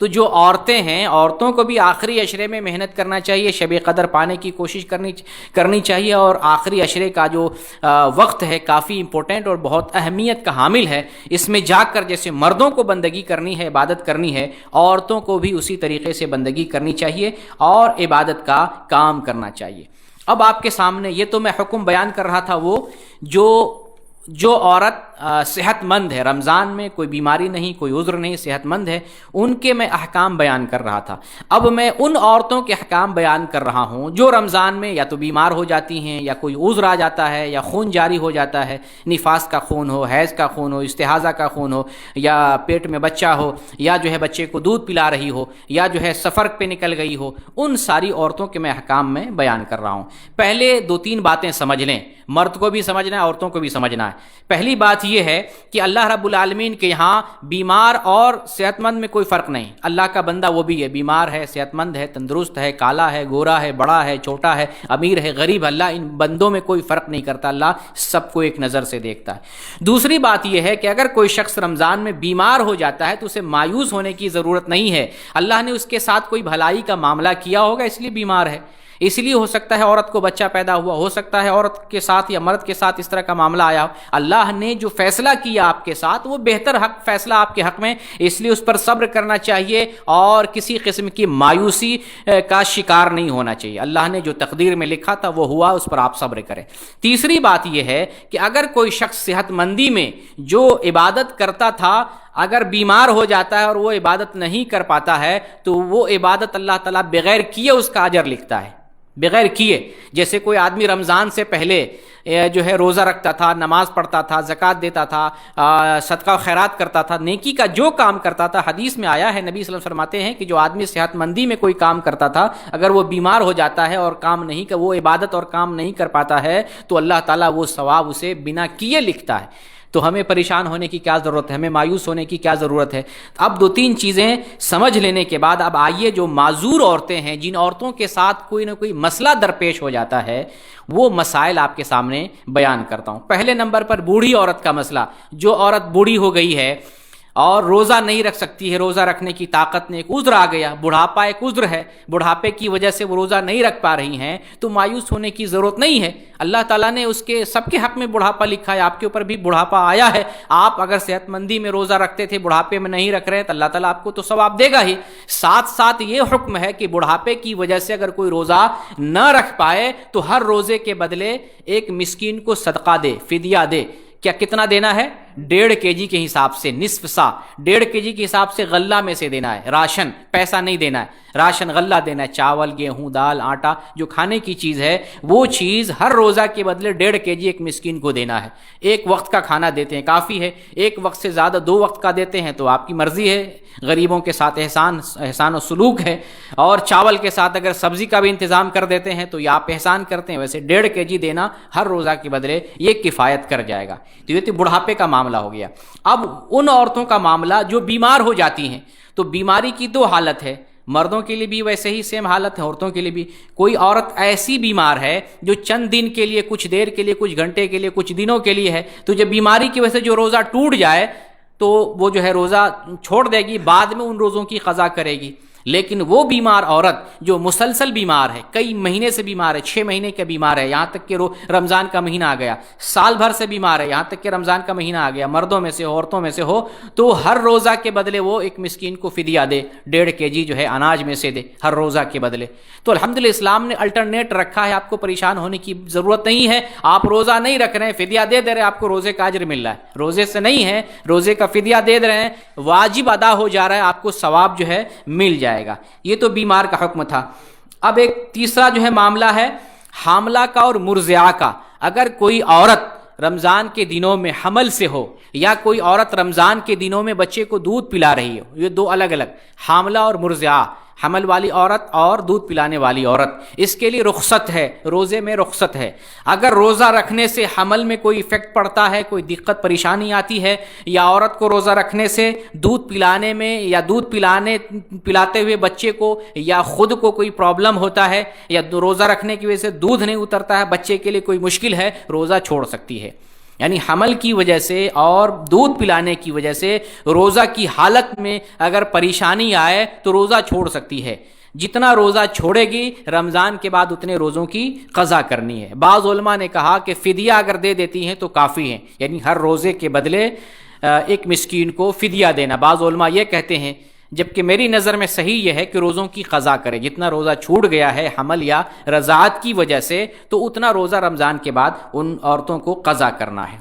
تو جو عورتیں ہیں، عورتوں کو بھی آخری عشرے میں محنت کرنا چاہیے، شب قدر پانے کی کوشش کرنی چاہیے. اور آخری عشرے کا جو وقت ہے کافی امپورٹنٹ اور بہت اہمیت کا حامل ہے. اس میں جا کر جیسے مردوں کو بندگی کرنی ہے، عبادت کرنی ہے، عورتوں کو بھی اسی طریقے سے بندگی کرنی چاہیے اور عبادت کا کام کرنا چاہیے. اب آپ کے سامنے یہ تو میں حکم بیان کر رہا تھا، وہ جو عورت صحت مند ہے، رمضان میں کوئی بیماری نہیں، کوئی عذر نہیں، صحت مند ہے، ان کے میں احکام بیان کر رہا تھا. اب میں ان عورتوں کے احکام بیان کر رہا ہوں جو رمضان میں یا تو بیمار ہو جاتی ہیں، یا کوئی عذر آ جاتا ہے، یا خون جاری ہو جاتا ہے، نفاس کا خون ہو، حیض کا خون ہو، استحاضہ کا خون ہو، یا پیٹ میں بچہ ہو، یا جو ہے بچے کو دودھ پلا رہی ہو، یا جو ہے سفر پہ نکل گئی ہو. ان ساری عورتوں کے میں احکام میں بیان کر رہا ہوں. پہلے 2-3 باتیں سمجھ لیں، مرد کو بھی سمجھنا ہے، عورتوں کو بھی سمجھنا ہے. پہلی بات یہ ہے کہ اللہ رب العالمین کے یہاں بیمار اور صحت مند میں کوئی فرق نہیں. اللہ کا بندہ وہ بھی ہے، بیمار ہے، صحت مند ہے، تندرست ہے، کالا ہے، گورا ہے، بڑا ہے، چھوٹا ہے، امیر ہے، غریب. اللہ ان بندوں میں کوئی فرق نہیں کرتا، اللہ سب کو ایک نظر سے دیکھتا ہے. دوسری بات یہ ہے کہ اگر کوئی شخص رمضان میں بیمار ہو جاتا ہے تو اسے مایوس ہونے کی ضرورت نہیں ہے. اللہ نے اس کے ساتھ کوئی بھلائی کا معاملہ کیا ہوگا اس لیے بیمار ہے. اس لیے ہو سکتا ہے عورت کو بچہ پیدا ہوا، ہو سکتا ہے عورت کے ساتھ یا مرد کے ساتھ اس طرح کا معاملہ آیا ہو. اللہ نے جو فیصلہ کیا آپ کے ساتھ وہ بہتر فیصلہ آپ کے حق میں، اس لیے اس پر صبر کرنا چاہیے اور کسی قسم کی مایوسی کا شکار نہیں ہونا چاہیے. اللہ نے جو تقدیر میں لکھا تھا وہ ہوا، اس پر آپ صبر کریں. تیسری بات یہ ہے کہ اگر کوئی شخص صحت مندی میں جو عبادت کرتا تھا اگر بیمار ہو جاتا ہے اور وہ عبادت نہیں کر پاتا ہے تو وہ عبادت اللہ تعالیٰ بغیر کیے اس کا اجر لکھتا ہے، بغیر کیے. جیسے کوئی آدمی رمضان سے پہلے جو ہے روزہ رکھتا تھا، نماز پڑھتا تھا، زکوٰۃ دیتا تھا، صدقہ و خیرات کرتا تھا، نیکی کا جو کام کرتا تھا. حدیث میں آیا ہے، نبی صلی اللہ علیہ وسلم فرماتے ہیں کہ جو آدمی صحت مندی میں کوئی کام کرتا تھا، اگر وہ بیمار ہو جاتا ہے اور کام نہیں کر، وہ عبادت اور کام نہیں کر پاتا ہے تو اللہ تعالیٰ وہ ثواب اسے بنا کیے لکھتا ہے. تو ہمیں پریشان ہونے کی کیا ضرورت ہے، ہمیں مایوس ہونے کی کیا ضرورت ہے. اب دو تین چیزیں سمجھ لینے کے بعد اب آئیے جو معذور عورتیں ہیں، جن عورتوں کے ساتھ کوئی نہ کوئی مسئلہ درپیش ہو جاتا ہے، وہ مسائل آپ کے سامنے بیان کرتا ہوں. پہلے نمبر پر بوڑھی عورت کا مسئلہ. جو عورت بوڑھی ہو گئی ہے اور روزہ نہیں رکھ سکتی ہے، روزہ رکھنے کی طاقت نہیں، ایک عذر آ گیا، بڑھاپا ایک عذر ہے، بڑھاپے کی وجہ سے وہ روزہ نہیں رکھ پا رہی ہیں، تو مایوس ہونے کی ضرورت نہیں ہے. اللہ تعالیٰ نے اس کے سب کے حق میں بڑھاپا لکھا ہے، آپ کے اوپر بھی بڑھاپا آیا ہے. آپ اگر صحت مندی میں روزہ رکھتے تھے، بڑھاپے میں نہیں رکھ رہے تو اللہ تعالیٰ آپ کو تو ثواب دے گا ہی. ساتھ ساتھ یہ حکم ہے کہ بڑھاپے کی وجہ سے اگر کوئی روزہ نہ رکھ پائے تو ہر روزے کے بدلے ایک مسکین کو صدقہ دے، فدیہ دے. کیا کتنا دینا ہے؟ 1.5 kg کے حساب سے، نصف سا، 1.5 kg کے حساب سے غلہ میں سے دینا ہے. راشن، پیسہ نہیں دینا ہے، راشن غلہ دینا ہے. چاول، گیہوں، دال، آٹا، جو کھانے کی چیز ہے وہ چیز ہر روزہ کے بدلے 1.5 kg ایک مسکین کو دینا ہے. ایک وقت کا کھانا دیتے ہیں کافی ہے، ایک وقت سے زیادہ 2 وقت کا دیتے ہیں تو آپ کی مرضی ہے. غریبوں کے ساتھ احسان و سلوک ہے. اور چاول کے ساتھ اگر سبزی کا بھی انتظام کر دیتے ہیں تو یہ آپ احسان کرتے ہیں. ویسے 1.5 kg دینا ہر روزہ کے بدلے یہ کفایت کر جائے گا. تو یہ تو بڑھاپے کا معاملہ ہو گیا. اب ان عورتوں کا معاملہ جو بیمار ہو جاتی ہیں، تو بیماری کی 2 حالت ہے. مردوں کے لیے بھی ویسے ہی سیم حالت ہے، عورتوں کے لیے بھی. کوئی عورت ایسی بیمار ہے جو چند دن کے لیے، کچھ دیر کے لیے، کچھ گھنٹے کے لیے، کچھ دنوں کے لیے ہے، تو جب بیماری کی وجہ سے جو روزہ ٹوٹ جائے تو وہ جو ہے روزہ چھوڑ دے گی، بعد میں ان روزوں کی قضا کرے گی. لیکن وہ بیمار عورت جو مسلسل بیمار ہے، کئی مہینے سے بیمار ہے، 6 مہینے کا بیمار ہے، یہاں تک کہ رمضان کا مہینہ آ گیا، سال بھر سے بیمار ہے، یہاں تک کہ رمضان کا مہینہ آ گیا، مردوں میں سے ہو، عورتوں میں سے ہو، تو ہر روزہ کے بدلے وہ ایک مسکین کو فدیہ دے، 1.5 kg جو ہے اناج میں سے دے ہر روزہ کے بدلے. تو الحمدللہ اسلام نے الٹرنیٹ رکھا ہے، آپ کو پریشان ہونے کی ضرورت نہیں ہے. آپ روزہ نہیں رکھ رہے ہیں، فدیہ دے رہے ہیں، آپ کو روزے کا اجر مل رہا ہے. روزے سے نہیں ہے، روزے کا فدیہ دے رہے ہیں، واجب ادا ہو جا رہا ہے، آپ کو ثواب جو ہے مل جائے گا. یہ تو بیمار کا حکم تھا. اب ایک تیسرا جو ہے معاملہ ہے حاملہ کا اور مرضعہ کا. اگر کوئی عورت رمضان کے دنوں میں حمل سے ہو، یا کوئی عورت رمضان کے دنوں میں بچے کو دودھ پلا رہی ہو، یہ 2 الگ الگ، حاملہ اور مرضعہ، حمل والی عورت اور دودھ پلانے والی عورت، اس کے لیے رخصت ہے، روزے میں رخصت ہے. اگر روزہ رکھنے سے حمل میں کوئی ایفیکٹ پڑتا ہے، کوئی دقت پریشانی آتی ہے، یا عورت کو روزہ رکھنے سے دودھ پلانے میں یا دودھ پلاتے ہوئے بچے کو یا خود کو کوئی پرابلم ہوتا ہے، یا روزہ رکھنے کی وجہ سے دودھ نہیں اترتا ہے، بچے کے لیے کوئی مشکل ہے، روزہ چھوڑ سکتی ہے. یعنی حمل کی وجہ سے اور دودھ پلانے کی وجہ سے روزہ کی حالت میں اگر پریشانی آئے تو روزہ چھوڑ سکتی ہے. جتنا روزہ چھوڑے گی رمضان کے بعد اتنے روزوں کی قضا کرنی ہے. بعض علماء نے کہا کہ فدیہ اگر دے دیتی ہیں تو کافی ہیں، یعنی ہر روزے کے بدلے ایک مسکین کو فدیہ دینا. بعض علماء یہ کہتے ہیں، جبکہ میری نظر میں صحیح یہ ہے کہ روزوں کی قضا کرے. جتنا روزہ چھوٹ گیا ہے حمل یا رضاعت کی وجہ سے، تو اتنا روزہ رمضان کے بعد ان عورتوں کو قضا کرنا ہے.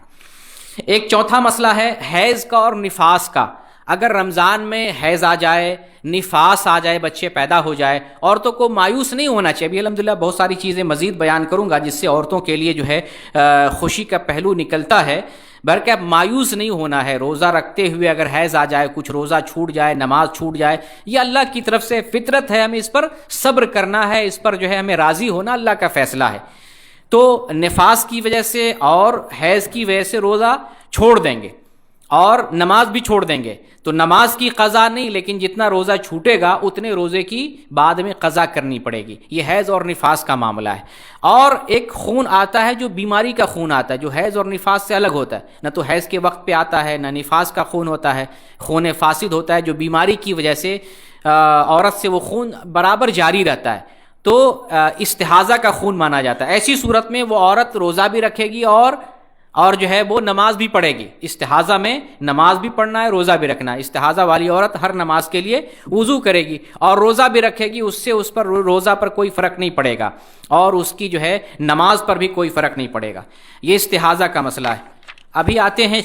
ایک چوتھا مسئلہ ہے حیض کا اور نفاس کا. اگر رمضان میں حیض آ جائے، نفاس آ جائے، بچے پیدا ہو جائے، عورتوں کو مایوس نہیں ہونا چاہیے. ابھی الحمدللہ بہت ساری چیزیں مزید بیان کروں گا جس سے عورتوں کے لیے جو ہے خوشی کا پہلو نکلتا ہے. بلکہ اب مایوس نہیں ہونا ہے. روزہ رکھتے ہوئے اگر حیض آ جائے، کچھ روزہ چھوٹ جائے، نماز چھوٹ جائے، یہ اللہ کی طرف سے فطرت ہے، ہمیں اس پر صبر کرنا ہے، اس پر جو ہے ہمیں راضی ہونا، اللہ کا فیصلہ ہے. تو نفاس کی وجہ سے اور حیض کی وجہ سے روزہ چھوڑ دیں گے اور نماز بھی چھوڑ دیں گے، تو نماز کی قضا نہیں، لیکن جتنا روزہ چھوٹے گا اتنے روزے کی بعد میں قضا کرنی پڑے گی. یہ حیض اور نفاس کا معاملہ ہے. اور ایک خون آتا ہے جو بیماری کا خون آتا ہے، جو حیض اور نفاس سے الگ ہوتا ہے. نہ تو حیض کے وقت پہ آتا ہے، نہ نفاس کا خون ہوتا ہے. خون فاسد ہوتا ہے جو بیماری کی وجہ سے عورت سے وہ خون برابر جاری رہتا ہے، تو استحاضہ کا خون مانا جاتا ہے. ایسی صورت میں وہ عورت روزہ بھی رکھے گی اور جو ہے وہ نماز بھی پڑھے گی. استحاضہ میں نماز بھی پڑھنا ہے، روزہ بھی رکھنا ہے. استحاضہ والی عورت ہر نماز کے لیے وضو کرے گی اور روزہ بھی رکھے گی. اس سے اس پر روزہ پر کوئی فرق نہیں پڑے گا اور اس کی جو ہے نماز پر بھی کوئی فرق نہیں پڑے گا. یہ استحاضہ کا مسئلہ ہے. ابھی آتے ہیں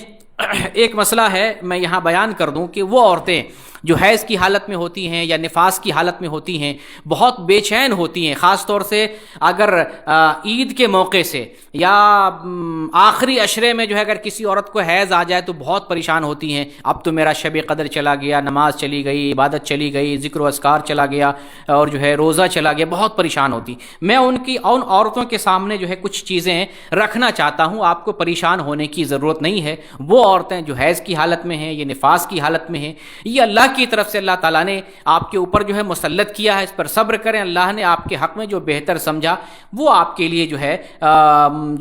ایک مسئلہ ہے میں یہاں بیان کر دوں کہ وہ عورتیں جو حیض کی حالت میں ہوتی ہیں یا نفاس کی حالت میں ہوتی ہیں بہت بے چین ہوتی ہیں، خاص طور سے اگر عید کے موقع سے یا آخری عشرے میں جو ہے اگر کسی عورت کو حیض آ جائے تو بہت پریشان ہوتی ہیں، اب تو میرا شب قدر چلا گیا، نماز چلی گئی، عبادت چلی گئی، ذکر و اذکار چلا گیا اور جو ہے روزہ چلا گیا، بہت پریشان ہوتی۔ میں ان عورتوں کے سامنے جو ہے کچھ چیزیں رکھنا چاہتا ہوں، آپ کو پریشان ہونے کی ضرورت نہیں ہے۔ وہ عورتیں جو حیض کی حالت میں ہیں، یہ نفاس کی حالت میں ہیں، یہ اللہ کی طرف سے اللہ تعالیٰ نے آپ کے اوپر جو ہے مسلط کیا ہے، اس پر صبر کریں، اللہ نے آپ کے حق میں جو بہتر سمجھا وہ آپ کے لیے جو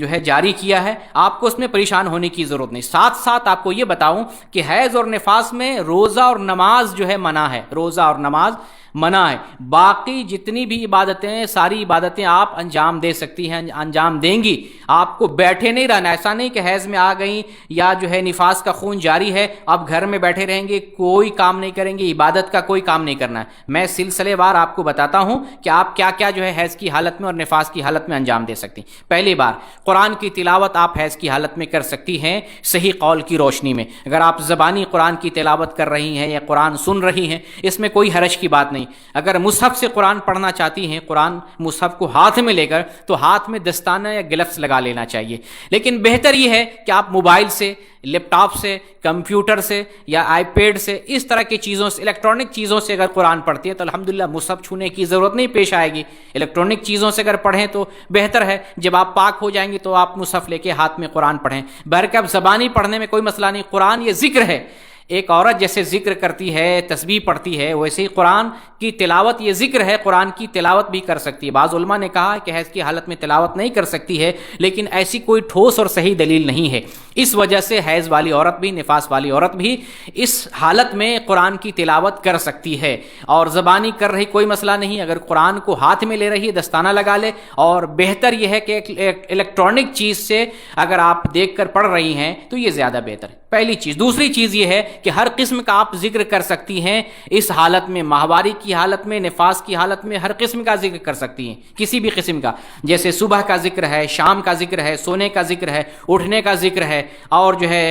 ہے جاری کیا ہے، آپ کو اس میں پریشان ہونے کی ضرورت نہیں۔ ساتھ ساتھ آپ کو یہ بتاؤں کہ حیض اور نفاس میں روزہ اور نماز جو ہے منع ہے، روزہ اور نماز منع ہے، باقی جتنی بھی عبادتیں ساری عبادتیں آپ انجام دے سکتی ہیں، انجام دیں گی، آپ کو بیٹھے نہیں رہنا، ایسا نہیں کہ حیض میں آ گئیں یا جو ہے نفاس کا خون جاری ہے اب گھر میں بیٹھے رہیں گے، کوئی کام نہیں کریں گے، عبادت کا کوئی کام نہیں کرنا ہے۔ میں سلسلے وار آپ کو بتاتا ہوں کہ آپ کیا کیا جو ہے حیض کی حالت میں اور نفاس کی حالت میں انجام دے سکتی ہیں۔ پہلی بار قرآن کی تلاوت آپ حیض کی حالت میں کر سکتی ہیں صحیح قول کی روشنی میں، اگر آپ زبانی قرآن کی تلاوت کر رہی ہیں یا قرآن سن رہی ہیں اس میں کوئی حرج کی بات نہیں۔ اگر مصحف سے قرآن پڑھنا چاہتی ہیں، قرآن مصحف کو ہاتھ میں لے کر تو ہاتھ میں دستانہ یا گلفز لگا لینا چاہیے، لیکن بہتر یہ ہے کہ آپ موبائل سے، لیپ ٹاپ سے، کمپیوٹر سے یا آئی پیڈ سے، اس طرح کی چیزوں سے، الیکٹرانک چیزوں سے اگر قرآن پڑھتی ہے تو الحمدللہ مصحف چھونے کی ضرورت نہیں پیش آئے گی۔ الیکٹرانک چیزوں سے اگر پڑھیں تو بہتر ہے، جب آپ پاک ہو جائیں گی تو آپ مصحف لے کے ہاتھ میں قرآن پڑھیں۔ بہرکہ اب زبانی پڑھنے میں کوئی مسئلہ نہیں، قرآن یہ ذکر ہے، ایک عورت جیسے ذکر کرتی ہے، تسبیح پڑھتی ہے، ویسے ہی قرآن کی تلاوت یہ ذکر ہے، قرآن کی تلاوت بھی کر سکتی ہے۔ بعض علماء نے کہا کہ حیض کی حالت میں تلاوت نہیں کر سکتی ہے، لیکن ایسی کوئی ٹھوس اور صحیح دلیل نہیں ہے، اس وجہ سے حیض والی عورت بھی، نفاس والی عورت بھی اس حالت میں قرآن کی تلاوت کر سکتی ہے، اور زبانی کر رہی کوئی مسئلہ نہیں، اگر قرآن کو ہاتھ میں لے رہی ہے دستانہ لگا لے، اور بہتر یہ ہے کہ ایک الیکٹرانک چیز سے اگر آپ دیکھ کر پڑھ رہی ہیں تو یہ زیادہ بہتر ہے، پہلی چیز۔ دوسری چیز یہ ہے کہ ہر قسم کا آپ ذکر کر سکتی ہیں اس حالت میں، ماہواری کی حالت میں، نفاس کی حالت میں، ہر قسم کا ذکر کر سکتی ہیں، کسی بھی قسم کا، جیسے صبح کا ذکر ہے، شام کا ذکر ہے، سونے کا ذکر ہے، اٹھنے کا ذکر ہے، اور جو ہے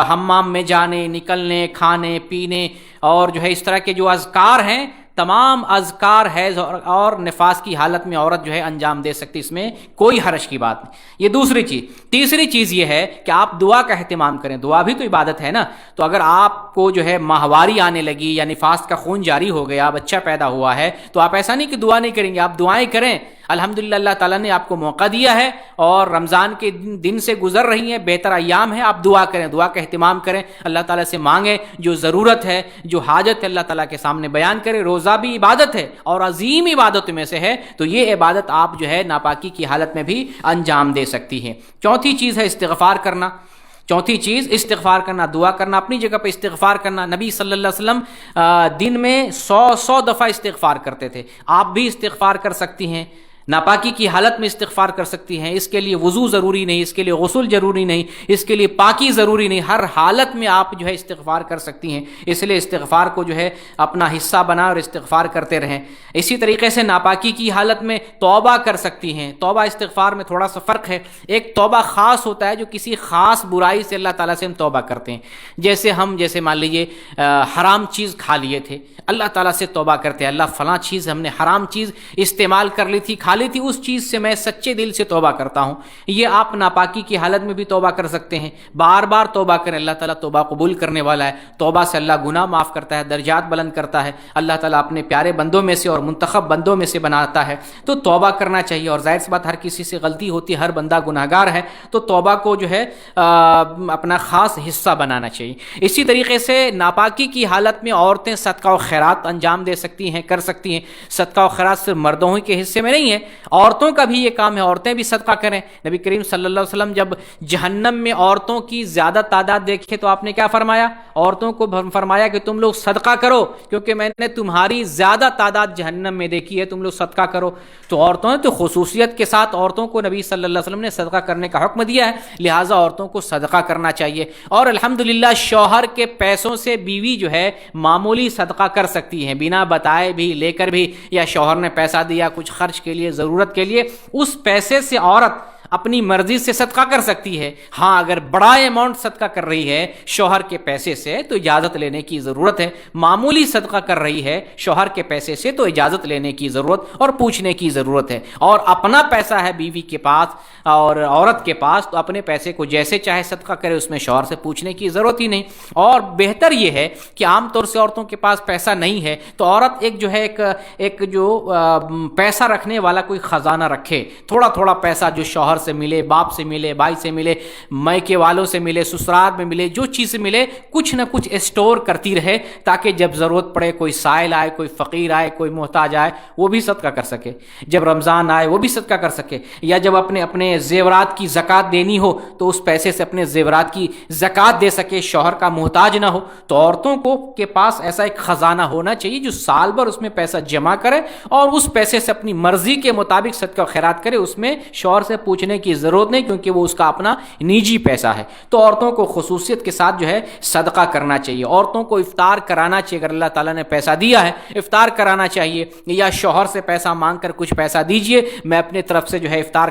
حمام میں جانے، نکلنے، کھانے پینے، اور جو ہے اس طرح کے جو اذکار ہیں، تمام اذکار حیض اور نفاس کی حالت میں عورت جو ہے انجام دے سکتی، اس میں کوئی حرج کی بات نہیں۔ یہ دوسری چیز۔ تیسری چیز یہ ہے کہ آپ دعا کا اہتمام کریں، دعا بھی تو عبادت ہے نا، تو اگر آپ کو جو ہے ماہواری آنے لگی یا نفاس کا خون جاری ہو گیا، بچہ پیدا ہوا ہے، تو آپ ایسا نہیں کہ دعا نہیں کریں گے، آپ دعائیں کریں۔ الحمدللہ اللہ تعالیٰ نے آپ کو موقع دیا ہے اور رمضان کے دن سے گزر رہی ہیں، بہتر ایام ہے، آپ دعا کریں، دعا کا اہتمام کریں، اللہ تعالیٰ سے مانگیں، جو ضرورت ہے، جو حاجت ہے اللہ تعالیٰ کے سامنے بیان کریں۔ روزہ بھی عبادت ہے اور عظیم عبادت میں سے ہے، تو یہ عبادت آپ جو ہے ناپاکی کی حالت میں بھی انجام دے سکتی ہیں۔ چوتھی چیز ہے استغفار کرنا، چوتھی چیز استغفار کرنا، دعا کرنا، اپنی جگہ پہ استغفار کرنا۔ نبی صلی اللہ علیہ وسلم دن میں 100 دفعہ استغفار کرتے تھے، آپ بھی استغفار کر سکتی ہیں، ناپاکی کی حالت میں استغفار کر سکتی ہیں، اس کے لیے وضو ضروری نہیں، اس کے لیے غسل ضروری نہیں، اس کے لیے پاکی ضروری نہیں، ہر حالت میں آپ جو ہے استغفار کر سکتی ہیں، اس لیے استغفار کو جو ہے اپنا حصہ بنا اور استغفار کرتے رہیں۔ اسی طریقے سے ناپاکی کی حالت میں توبہ کر سکتی ہیں، توبہ استغفار میں تھوڑا سا فرق ہے، ایک توبہ خاص ہوتا ہے جو کسی خاص برائی سے اللہ تعالیٰ سے ہم توبہ کرتے ہیں، جیسے مان لیجیے حرام چیز کھا لیے تھے، اللہ تعالیٰ سے توبہ کرتے ہیں، اللہ فلاں چیز ہم نے حرام چیز استعمال کر لی تھی، کھا لی تھی، اس چیز سے میں سچے دل سے توبہ کرتا ہوں۔ یہ آپ ناپاکی کی حالت میں بھی توبہ کر سکتے ہیں، بار بار توبہ کریں، اللہ تعالیٰ توبہ قبول کرنے والا ہے، توبہ سے اللہ گناہ معاف کرتا ہے، درجات بلند کرتا ہے، اللہ تعالیٰ اپنے پیارے بندوں میں سے اور منتخب بندوں میں سے بناتا ہے، تو توبہ کرنا چاہیے۔ اور ظاہر سی بات ہر کسی سے غلطی ہوتی ہے، ہر بندہ گناہگار ہے، تو توبہ کو جو ہے اپنا خاص حصہ بنانا چاہیے۔ اسی طریقے سے ناپاکی کی حالت میں عورتیں صدقہ و خیرات انجام دے سکتی ہیں، کر سکتی ہیں۔ صدقہ و خیرات صرف مردوں ہی کے حصے میں نہیں ہے، عورتوں کا بھی یہ کام ہے، عورتیں بھی صدقہ کریں۔ نبی کریم صلی اللہ علیہ وسلم جب جہنم میں عورتوں کی زیادہ تعداد دیکھے تو آپ نے کیا فرمایا؟ عورتوں کو فرمایا کہ تم لوگ صدقہ کرو، کیونکہ میں نے تمہاری زیادہ تعداد جہنم میں دیکھی ہے، تم لوگ صدقہ کرو۔ تو عورتوں نے تو خصوصیت کے ساتھ عورتوں کو نبی صلی اللہ علیہ وسلم نے صدقہ کرنے کا حکم دیا ہے، لہٰذا عورتوں کو صدقہ کرنا چاہیے۔ اور الحمدللہ شوہر کے پیسوں سے بیوی جو ہے معمولی صدقہ کر سکتی ہے، بنا بتائے بھی، لے کر بھی، یا شوہر نے پیسہ دیا کچھ خرچ کے لیے، ضرورت کے لیے، اس پیسے سے عورت اپنی مرضی سے صدقہ کر سکتی ہے. ہاں اگر بڑا اماؤنٹ صدقہ کر رہی ہے شوہر کے پیسے سے تو اجازت لینے کی ضرورت ہے. معمولی صدقہ کر رہی ہے شوہر کے پیسے سے تو اجازت لینے کی ضرورت اور پوچھنے کی ضرورت ہے. اور اپنا پیسہ ہے بیوی کے پاس اور عورت کے پاس تو اپنے پیسے کو جیسے چاہے صدقہ کرے, اس میں شوہر سے پوچھنے کی ضرورت ہی نہیں. اور بہتر یہ ہے کہ عام طور سے عورتوں کے پاس پیسہ نہیں ہے تو عورت ایک جو ہے ایک جو پیسہ رکھنے والا کوئی خزانہ رکھے, تھوڑا تھوڑا پیسہ جو شوہر سے ملے, باپ سے ملے, بھائی سے ملے, میکے والوں سے ملے, سسرال میں ملے, جو چیز ملے کچھ نہ کچھ اسٹور کرتی رہے تاکہ جب ضرورت پڑے, کوئی سائل آئے, کوئی فقیر آئے, کوئی محتاج آئے, وہ بھی صدقہ کر سکے. جب رمضان آئے وہ بھی صدقہ کر سکے. یا جب اپنے زیورات کی زکوٰۃ دینی ہو تو اس پیسے سے اپنے زیورات کی زکوٰۃ دے سکے, شوہر کا محتاج نہ ہو. تو عورتوں کو کے پاس ایسا ایک خزانہ ہونا چاہیے جو سال بھر اس میں پیسہ جمع کرے اور اس پیسے سے اپنی مرضی کے مطابق صدقہ و خیرات کرے. اس میں شوہر سے پوچھنے کی ضرورت نہیں کیونکہ وہ اس کا اپنا نجی پیسہ ہے. تو عورتوں کو خصوصیت کے ساتھ جو ہے صدقہ کرنا چاہیے. عورتوں کو افطار کرانا چاہیے. اگر اللہ تعالیٰ نے پیسہ دیا ہے افطار کرانا چاہیے, یا شوہر سے پیسہ مانگ کر کچھ پیسہ دیجئے, میں اپنے طرف سے جو ہے افطار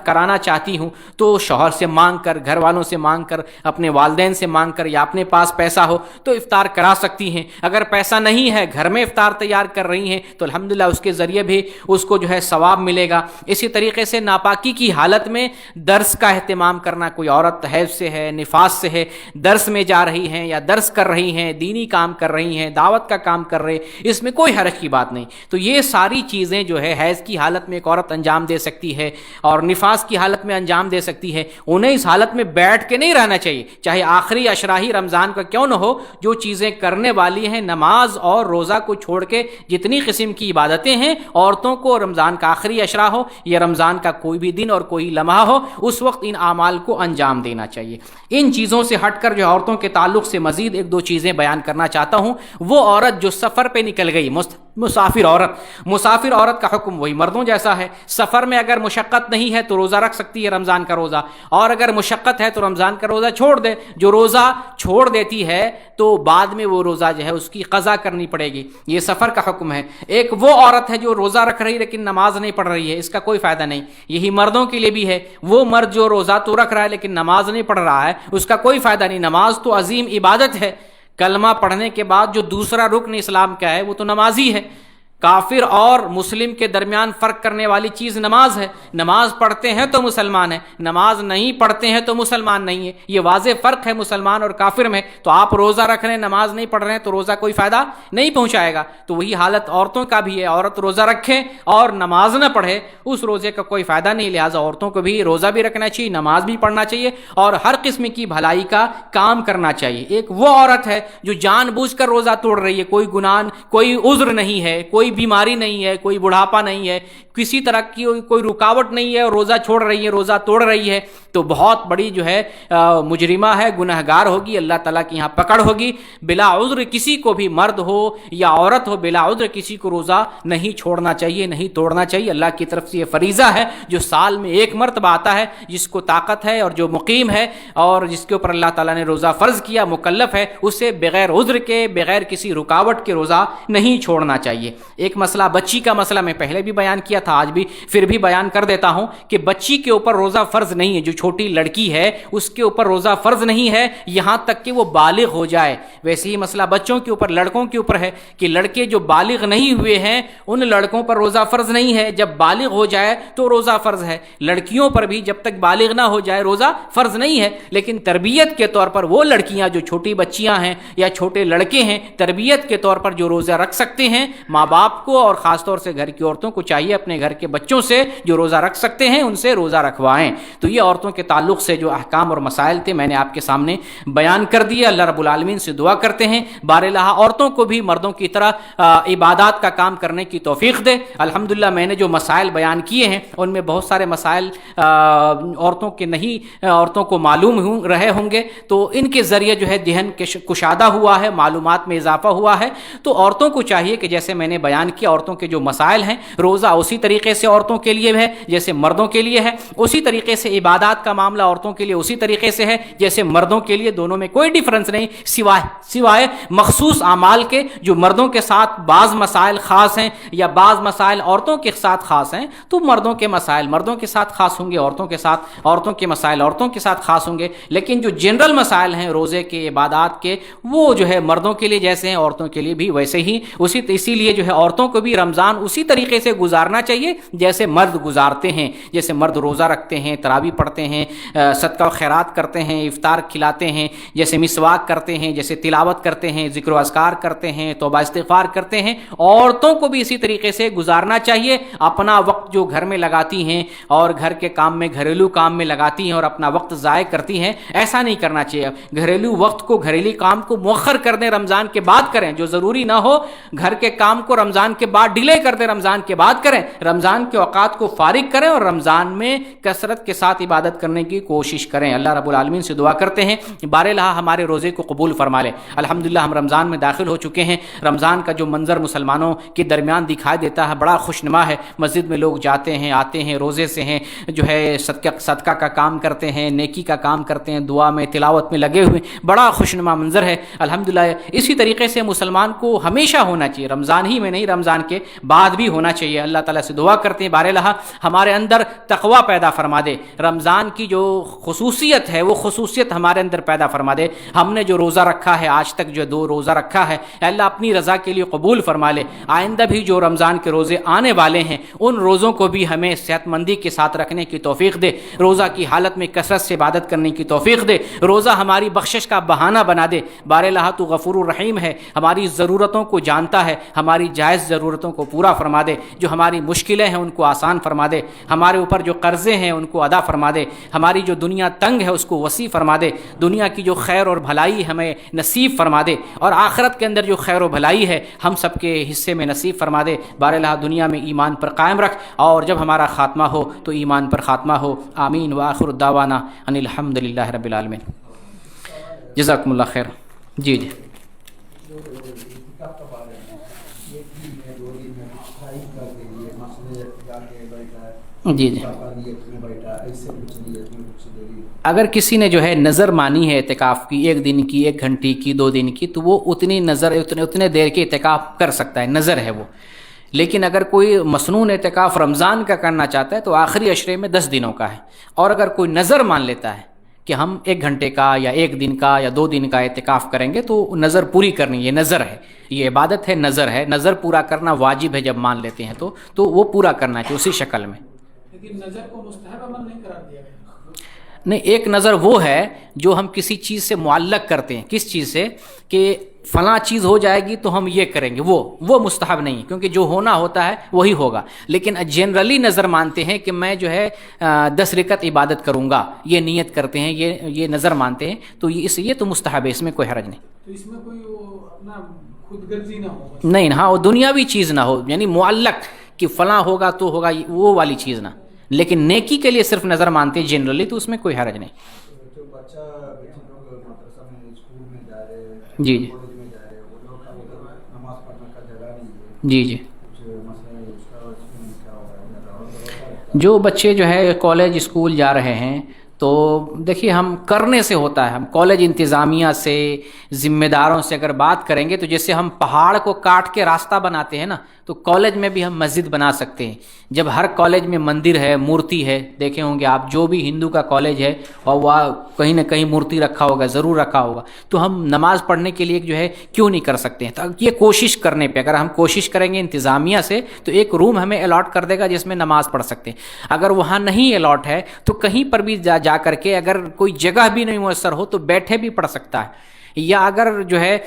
کرانا چاہتی ہوں, تو شوہر سے مانگ کر, گھر والوں سے مانگ کر, اپنے والدین سے مانگ کر, یا اپنے پاس پیسہ ہو تو افطار کرا سکتی ہیں. اگر پیسہ نہیں ہے, گھر میں افطار تیار کر رہی ہیں تو الحمدللہ اس کے ذریعے بھی اس کو جو ہے ثواب ملے گا. اسی طریقے سے ناپاکی کی حالت میں درس کا اہتمام کرنا, کوئی عورت حیض سے ہے, نفاس سے ہے, درس میں جا رہی ہیں یا درس کر رہی ہیں, دینی کام کر رہی ہیں, دعوت کا کام کر رہے, اس میں کوئی حرج کی بات نہیں. تو یہ ساری چیزیں جو ہے حیض کی حالت میں ایک عورت انجام دے سکتی ہے اور نفاس کی حالت میں انجام دے سکتی ہے. انہیں اس حالت میں بیٹھ کے نہیں رہنا چاہیے, چاہے آخری عشرہ رمضان کا کیوں نہ ہو. جو چیزیں کرنے والی ہیں, نماز اور روزہ کو چھوڑ کے جتنی قسم کی عبادتیں ہیں, عورتوں کو رمضان کا آخری عشرہ ہو یا رمضان کا کوئی بھی دن اور کوئی لمحہ ہو, اس وقت ان اعمال کو انجام دینا چاہیے. ان چیزوں سے ہٹ کر جو عورتوں کے تعلق سے مزید ایک دو چیزیں بیان کرنا چاہتا ہوں. وہ عورت جو سفر پہ نکل گئی, مسافر عورت کا حکم وہی مردوں جیسا ہے. سفر میں اگر مشقت نہیں ہے تو روزہ رکھ سکتی ہے رمضان کا روزہ, اور اگر مشقت ہے تو رمضان کا روزہ چھوڑ دے. جو روزہ چھوڑ دیتی ہے تو بعد میں وہ روزہ جو ہے اس کی قضا کرنی پڑے گی. یہ سفر کا حکم ہے. ایک وہ عورت ہے جو روزہ رکھ رہی لیکن نماز نہیں پڑھ رہی ہے, اس کا کوئی فائدہ نہیں. یہی مردوں کے لیے بھی ہے. وہ مرد جو روزہ تو رکھ رہا ہے لیکن نماز نہیں پڑھ رہا ہے, اس کا کوئی فائدہ نہیں. نماز تو عظیم عبادت ہے. کلمہ پڑھنے کے بعد جو دوسرا رکن اسلام کا ہے وہ تو نماز ہی ہے. کافر اور مسلم کے درمیان فرق کرنے والی چیز نماز ہے. نماز پڑھتے ہیں تو مسلمان ہیں, نماز نہیں پڑھتے ہیں تو مسلمان نہیں ہے. یہ واضح فرق ہے مسلمان اور کافر میں. تو آپ روزہ رکھ رہے ہیں, نماز نہیں پڑھ رہے ہیں تو روزہ کوئی فائدہ نہیں پہنچائے گا. تو وہی حالت عورتوں کا بھی ہے. عورت روزہ رکھے اور نماز نہ پڑھے, اس روزے کا کوئی فائدہ نہیں. لہٰذا عورتوں کو بھی روزہ بھی رکھنا چاہیے, نماز بھی پڑھنا چاہیے اور ہر قسم کی بھلائی کا کام کرنا چاہیے. ایک وہ عورت ہے جو جان بوجھ کر روزہ توڑ رہی ہے, کوئی گناہ, کوئی عذر نہیں ہے, کوئی بیماری نہیں ہے, کوئی بڑھاپا نہیں ہے, کسی طرح کی کوئی رکاوٹ نہیں ہے, اور روزہ چھوڑ رہی ہے, روزہ توڑ رہی ہے, تو بہت بڑی جو ہے مجرمہ ہے, گنہگار ہوگی, اللہ تعالیٰ کی یہاں پکڑ ہوگی. بلا عذر کسی کو بھی, مرد ہو یا عورت ہو, بلا عذر کسی کو روزہ نہیں چھوڑنا چاہیے, نہیں توڑنا چاہیے. اللہ کی طرف سے یہ فریضہ ہے جو سال میں ایک مرتبہ آتا ہے. جس کو طاقت ہے اور جو مقیم ہے اور جس کے اوپر اللہ تعالیٰ نے روزہ فرض کیا, مکلف ہے, اسے بغیر عذر کے, بغیر کسی رکاوٹ کے روزہ نہیں چھوڑنا چاہیے. ایک مسئلہ بچی کا مسئلہ میں پہلے بھی بیان کیا تھا, آج بھی پھر بھی بیان کر دیتا ہوں کہ بچی کے اوپر روزہ فرض نہیں ہے. جو چھوٹی لڑکی ہے اس کے اوپر روزہ فرض نہیں ہے یہاں تک کہ وہ بالغ ہو جائے. ویسے ہی مسئلہ بچوں کے اوپر, لڑکوں کے اوپر ہے کہ لڑکے جو بالغ نہیں ہوئے ہیں ان لڑکوں پر روزہ فرض نہیں ہے. جب بالغ ہو جائے تو روزہ فرض ہے. لڑکیوں پر بھی جب تک بالغ نہ ہو جائے روزہ فرض نہیں ہے. لیکن تربیت کے طور پر وہ لڑکیاں جو چھوٹی بچیاں ہیں یا چھوٹے لڑکے ہیں, تربیت کے طور پر جو روزہ رکھ سکتے ہیں, ماں باپ کو اور خاص طور سے گھر کی عورتوں کو چاہیے اپنے گھر کے بچوں سے جو روزہ رکھ سکتے ہیں ان سے روزہ رکھوائیں. تو یہ عورتوں کے تعلق سے جو احکام اور مسائل تھے میں نے آپ کے سامنے بیان کر دیے. اللہ رب العالمین سے دعا کرتے ہیں بارالہ عورتوں کو بھی مردوں کی طرح عبادات کا کام کرنے کی توفیق دے. الحمدللہ میں نے جو مسائل بیان کیے ہیں ان میں بہت سارے مسائل عورتوں کو معلوم رہے ہوں گے, تو ان کے ذریعے جو ہے ذہن کشادہ ہوا ہے, معلومات میں اضافہ ہوا ہے. تو عورتوں کو چاہیے کہ جیسے میں نے بیان بیان کیا عورتوں کے جو مسائل ہیں. روزہ اسی طریقے سے عورتوں کے لیے ہے جیسے مردوں کے لیے ہے, اسی طریقے سے عبادات کا معاملہ عورتوں کے لیے اسی طریقے سے ہے جیسے مردوں کے لیے, دونوں میں کوئی ڈیفرنس نہیں سوائے مخصوص اعمال کے جو مردوں کے ساتھ بعض مسائل خاص ہیں یا بعض مسائل عورتوں کے ساتھ خاص ہیں, تو مردوں کے مسائل مردوں کے ساتھ خاص ہوں گے, عورتوں کے مسائل عورتوں کے ساتھ خاص ہوں گے. لیکن جو جنرل مسائل ہیں روزے کے, عبادات کے, وہ جو ہے مردوں کے لیے جیسے ہیں عورتوں کے لیے بھی ویسے ہی. اسی لیے جو ہے عورتوں کو بھی رمضان اسی طریقے سے گزارنا چاہیے جیسے مرد گزارتے ہیں. جیسے مرد روزہ رکھتے ہیں, تراویح پڑھتے ہیں, صدقہ و خیرات کرتے ہیں, افطار کھلاتے ہیں, جیسے مسواک کرتے ہیں, جیسے تلاوت کرتے ہیں, ذکر و اذکار کرتے ہیں, توبہ استغفار کرتے ہیں, عورتوں کو بھی اسی طریقے سے گزارنا چاہیے. اپنا وقت جو گھر میں لگاتی ہیں اور گھر کے کام میں, گھریلو کام میں لگاتی ہیں اور اپنا وقت ضائع کرتی ہیں, ایسا نہیں کرنا چاہیے. گھریلو وقت کو, گھریلو کام کو مؤخر کر دیں, رمضان کے بعد کریں. جو ضروری نہ ہو گھر کے کام کو رمضان کے بعد ڈیلے کر دیں, رمضان کے بعد کریں. رمضان کے اوقات کو فارغ کریں اور رمضان میں کثرت کے ساتھ عبادت کرنے کی کوشش کریں. اللہ رب العالمین سے دعا کرتے ہیں بارہا ہمارے روزے کو قبول فرما لے. الحمدللہ ہم رمضان میں داخل ہو چکے ہیں. رمضان کا جو منظر مسلمانوں کے درمیان دکھائی دیتا ہے بڑا خوشنما ہے. مسجد میں لوگ جاتے ہیں, آتے ہیں, روزے سے ہیں, جو ہے صدقہ کا کام کرتے ہیں, نیکی کا کام کرتے ہیں, دعا میں تلاوت میں لگے ہوئے, بڑا خوشنما منظر ہے الحمدللہ. اسی طریقے سے مسلمان کو ہمیشہ ہونا چاہیے, رمضان ہی میں نہیں رمضان کے بعد بھی ہونا چاہیے. اللہ تعالیٰ سے دعا کرتے ہیں بارہا ہمارے اندر تقوی پیدا فرما دے. رمضان کی جو خصوصیت ہے وہ خصوصیت ہمارے اندر پیدا فرما دے. ہم نے جو روزہ رکھا ہے آج تک, جو 2 روزہ رکھا ہے, اللہ اپنی رضا کے لیے قبول فرما لے. آئندہ بھی جو رمضان کے روزے آنے والے ہیں ان روزوں کو بھی ہمیں صحت مندی کے ساتھ رکھنے کی توفیق دے. روزہ کی حالت میں کثرت سے عبادت کرنے کی توفیق دے. روزہ ہماری بخشش کا بہانہ بنا دے. بارہا تو غفور الرحیم ہے, ہماری ضرورتوں کو جانتا ہے, ہماری جائز ضرورتوں کو پورا فرما دے. جو ہماری مشکلیں ہیں ان کو آسان فرما دے. ہمارے اوپر جو قرضے ہیں ان کو ادا فرما دے. ہماری جو دنیا تنگ ہے اس کو وسیع فرما دے. دنیا کی جو خیر اور بھلائی ہمیں نصیب فرما دے اور آخرت کے اندر جو خیر و بھلائی ہے ہم سب کے حصے میں نصیب فرما دے. بارہا دنیا میں ایمان پر قائم رکھ اور جب ہمارا خاتمہ ہو تو ایمان پر خاتمہ ہو. آمین. وآخر دعوانا ان الحمد للہ رب العالمین. جزاکم اللہ خیر. جی جی اگر کسی نے جو ہے نظر مانی ہے اعتکاف کی, 1 دن کی, 1 گھنٹے کی, 2 دن کی, تو وہ اتنے دیر کے اعتکاف کر سکتا ہے, نظر ہے وہ. لیکن اگر کوئی مسنون اعتکاف رمضان کا کرنا چاہتا ہے تو آخری عشرے میں 10 دنوں کا ہے. اور اگر کوئی نظر مان لیتا ہے کہ ہم 1 گھنٹے کا یا 1 دن کا یا 2 دن کا اعتکاف کریں گے تو نظر پوری کرنی, یہ نظر ہے, یہ عبادت ہے, نظر ہے. نظر پورا کرنا واجب ہے جب مان لیتے ہیں تو وہ پورا کرنا چاہیے اسی شکل میں. لیکن نظر کو مستحب عمل نہیں قرار دیا گیا. نہیں, ایک نظر وہ ہے جو ہم کسی چیز سے معلق کرتے ہیں. کس چیز سے؟ کہ فلاں چیز ہو جائے گی تو ہم یہ کریں گے, وہ مستحب نہیں, کیونکہ جو ہونا ہوتا ہے وہی ہوگا. لیکن جنرلی نظر مانتے ہیں کہ میں جو ہے 10 رکعت عبادت کروں گا, یہ نیت کرتے ہیں, یہ نظر مانتے ہیں, تو یہ تو مستحب ہے, اس میں کوئی حرج نہیں. تو اس میں کوئی اپنا خود غرضی نہ ہو. نہیں, ہاں وہ دنیاوی چیز نہ ہو, یعنی معلق کہ فلاں ہوگا تو ہوگا, وہ والی چیز نہ. لیکن نیکی کے لیے صرف نظر مانتے ہیں جنرلی, تو اس میں کوئی حرج نہیں. جی جی جی جو بچے جو ہے کالج اسکول جا رہے ہیں تو دیکھیے ہم کرنے سے ہوتا ہے. ہم کالج انتظامیہ سے, ذمہ داروں سے اگر بات کریں گے تو جیسے ہم پہاڑ کو کاٹ کے راستہ بناتے ہیں نا, تو کالج میں بھی ہم مسجد بنا سکتے ہیں. جب ہر کالج میں مندر ہے, مورتی ہے, دیکھے ہوں گے آپ, جو بھی ہندو کا کالج ہے اور وہاں کہیں نہ کہیں مورتی رکھا ہوگا, ضرور رکھا ہوگا, تو ہم نماز پڑھنے کے لیے جو ہے کیوں نہیں کر سکتے ہیں. تو یہ کوشش کرنے پہ, اگر ہم کوشش کریں گے انتظامیہ سے تو ایک روم ہمیں الاٹ کر دے گا جس میں نماز پڑھ سکتے ہیں. اگر وہاں نہیں الاٹ ہے تو کہیں پر بھی جا کر کے, اگر کوئی جگہ بھی نہیں میسر ہو تو بیٹھے بھی پڑھ سکتا ہے. یا اگر جو ہے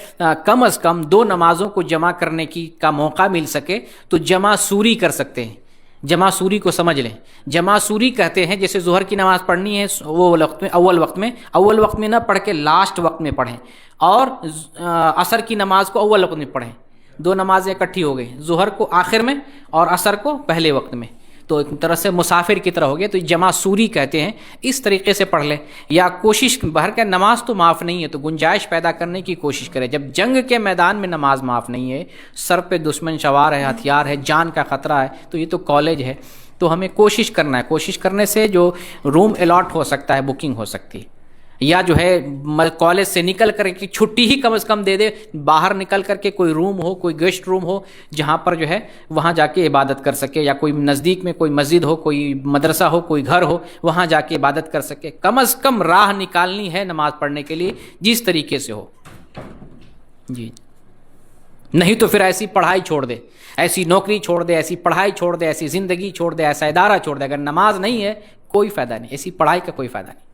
کم از کم 2 نمازوں کو جمع کرنے کا موقع مل سکے تو جمع سوری کر سکتے ہیں. جمع سوری کو سمجھ لیں, جمع سوری کہتے ہیں جیسے ظہر کی نماز پڑھنی ہے وہ وقت میں, اول وقت میں نہ پڑھ کے لاسٹ وقت میں پڑھیں, اور عصر کی نماز کو اول وقت میں پڑھیں. 2 نمازیں اکٹھی ہو گئی, ظہر کو آخر میں اور عصر کو پہلے وقت میں. تو ایک طرح سے مسافر کی طرح ہو گیا، تو جمع سوری کہتے ہیں، اس طریقے سے پڑھ لے، یا کوشش بھر کے نماز تو معاف نہیں ہے تو گنجائش پیدا کرنے کی کوشش کرے. جب جنگ کے میدان میں نماز معاف نہیں ہے، سر پہ دشمن سوار ہے، ہتھیار ہے، جان کا خطرہ ہے، تو یہ تو کالج ہے، تو ہمیں کوشش کرنا ہے. کوشش کرنے سے جو روم الاٹ ہو سکتا ہے، بکنگ ہو سکتی ہے، یا جو ہے کالج سے نکل کر کے چھٹی ہی کم از کم دے دے، باہر نکل کر کے کوئی روم ہو، کوئی گیسٹ روم ہو جہاں پر جو ہے وہاں جا کے عبادت کر سکے، یا کوئی نزدیک میں کوئی مسجد ہو، کوئی مدرسہ ہو، کوئی گھر ہو، وہاں جا کے عبادت کر سکے. کم از کم راہ نکالنی ہے نماز پڑھنے کے لیے جس طریقے سے ہو. جی نہیں تو پھر ایسی پڑھائی چھوڑ دے، ایسی نوکری چھوڑ دے، ایسی پڑھائی چھوڑ دے، ایسی زندگی چھوڑ دے، ایسا ادارہ چھوڑ دے. اگر نماز نہیں ہے کوئی فائدہ نہیں، ایسی پڑھائی کا کوئی فائدہ نہیں.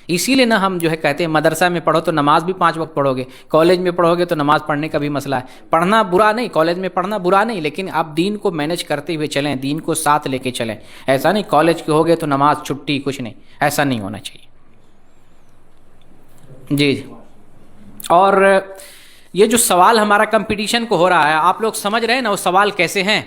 اسی لیے ہم جو ہے کہتے ہیں مدرسہ میں پڑھو تو نماز بھی 5 وقت پڑھو گے، کالج میں پڑھو گے تو نماز پڑھنے کا بھی مسئلہ ہے. پڑھنا برا نہیں، کالج میں پڑھنا برا نہیں، لیکن آپ دین کو مینج کرتے ہوئے چلیں، دین کو ساتھ لے کے چلیں. ایسا نہیں کالج کے ہو گئے تو نماز چھٹی، کچھ نہیں، ایسا نہیں ہونا چاہیے. جی اور یہ جو سوال ہمارا کمپٹیشن کو ہو رہا ہے، آپ لوگ سمجھ رہے ہیں نا وہ سوال کیسے ہیں؟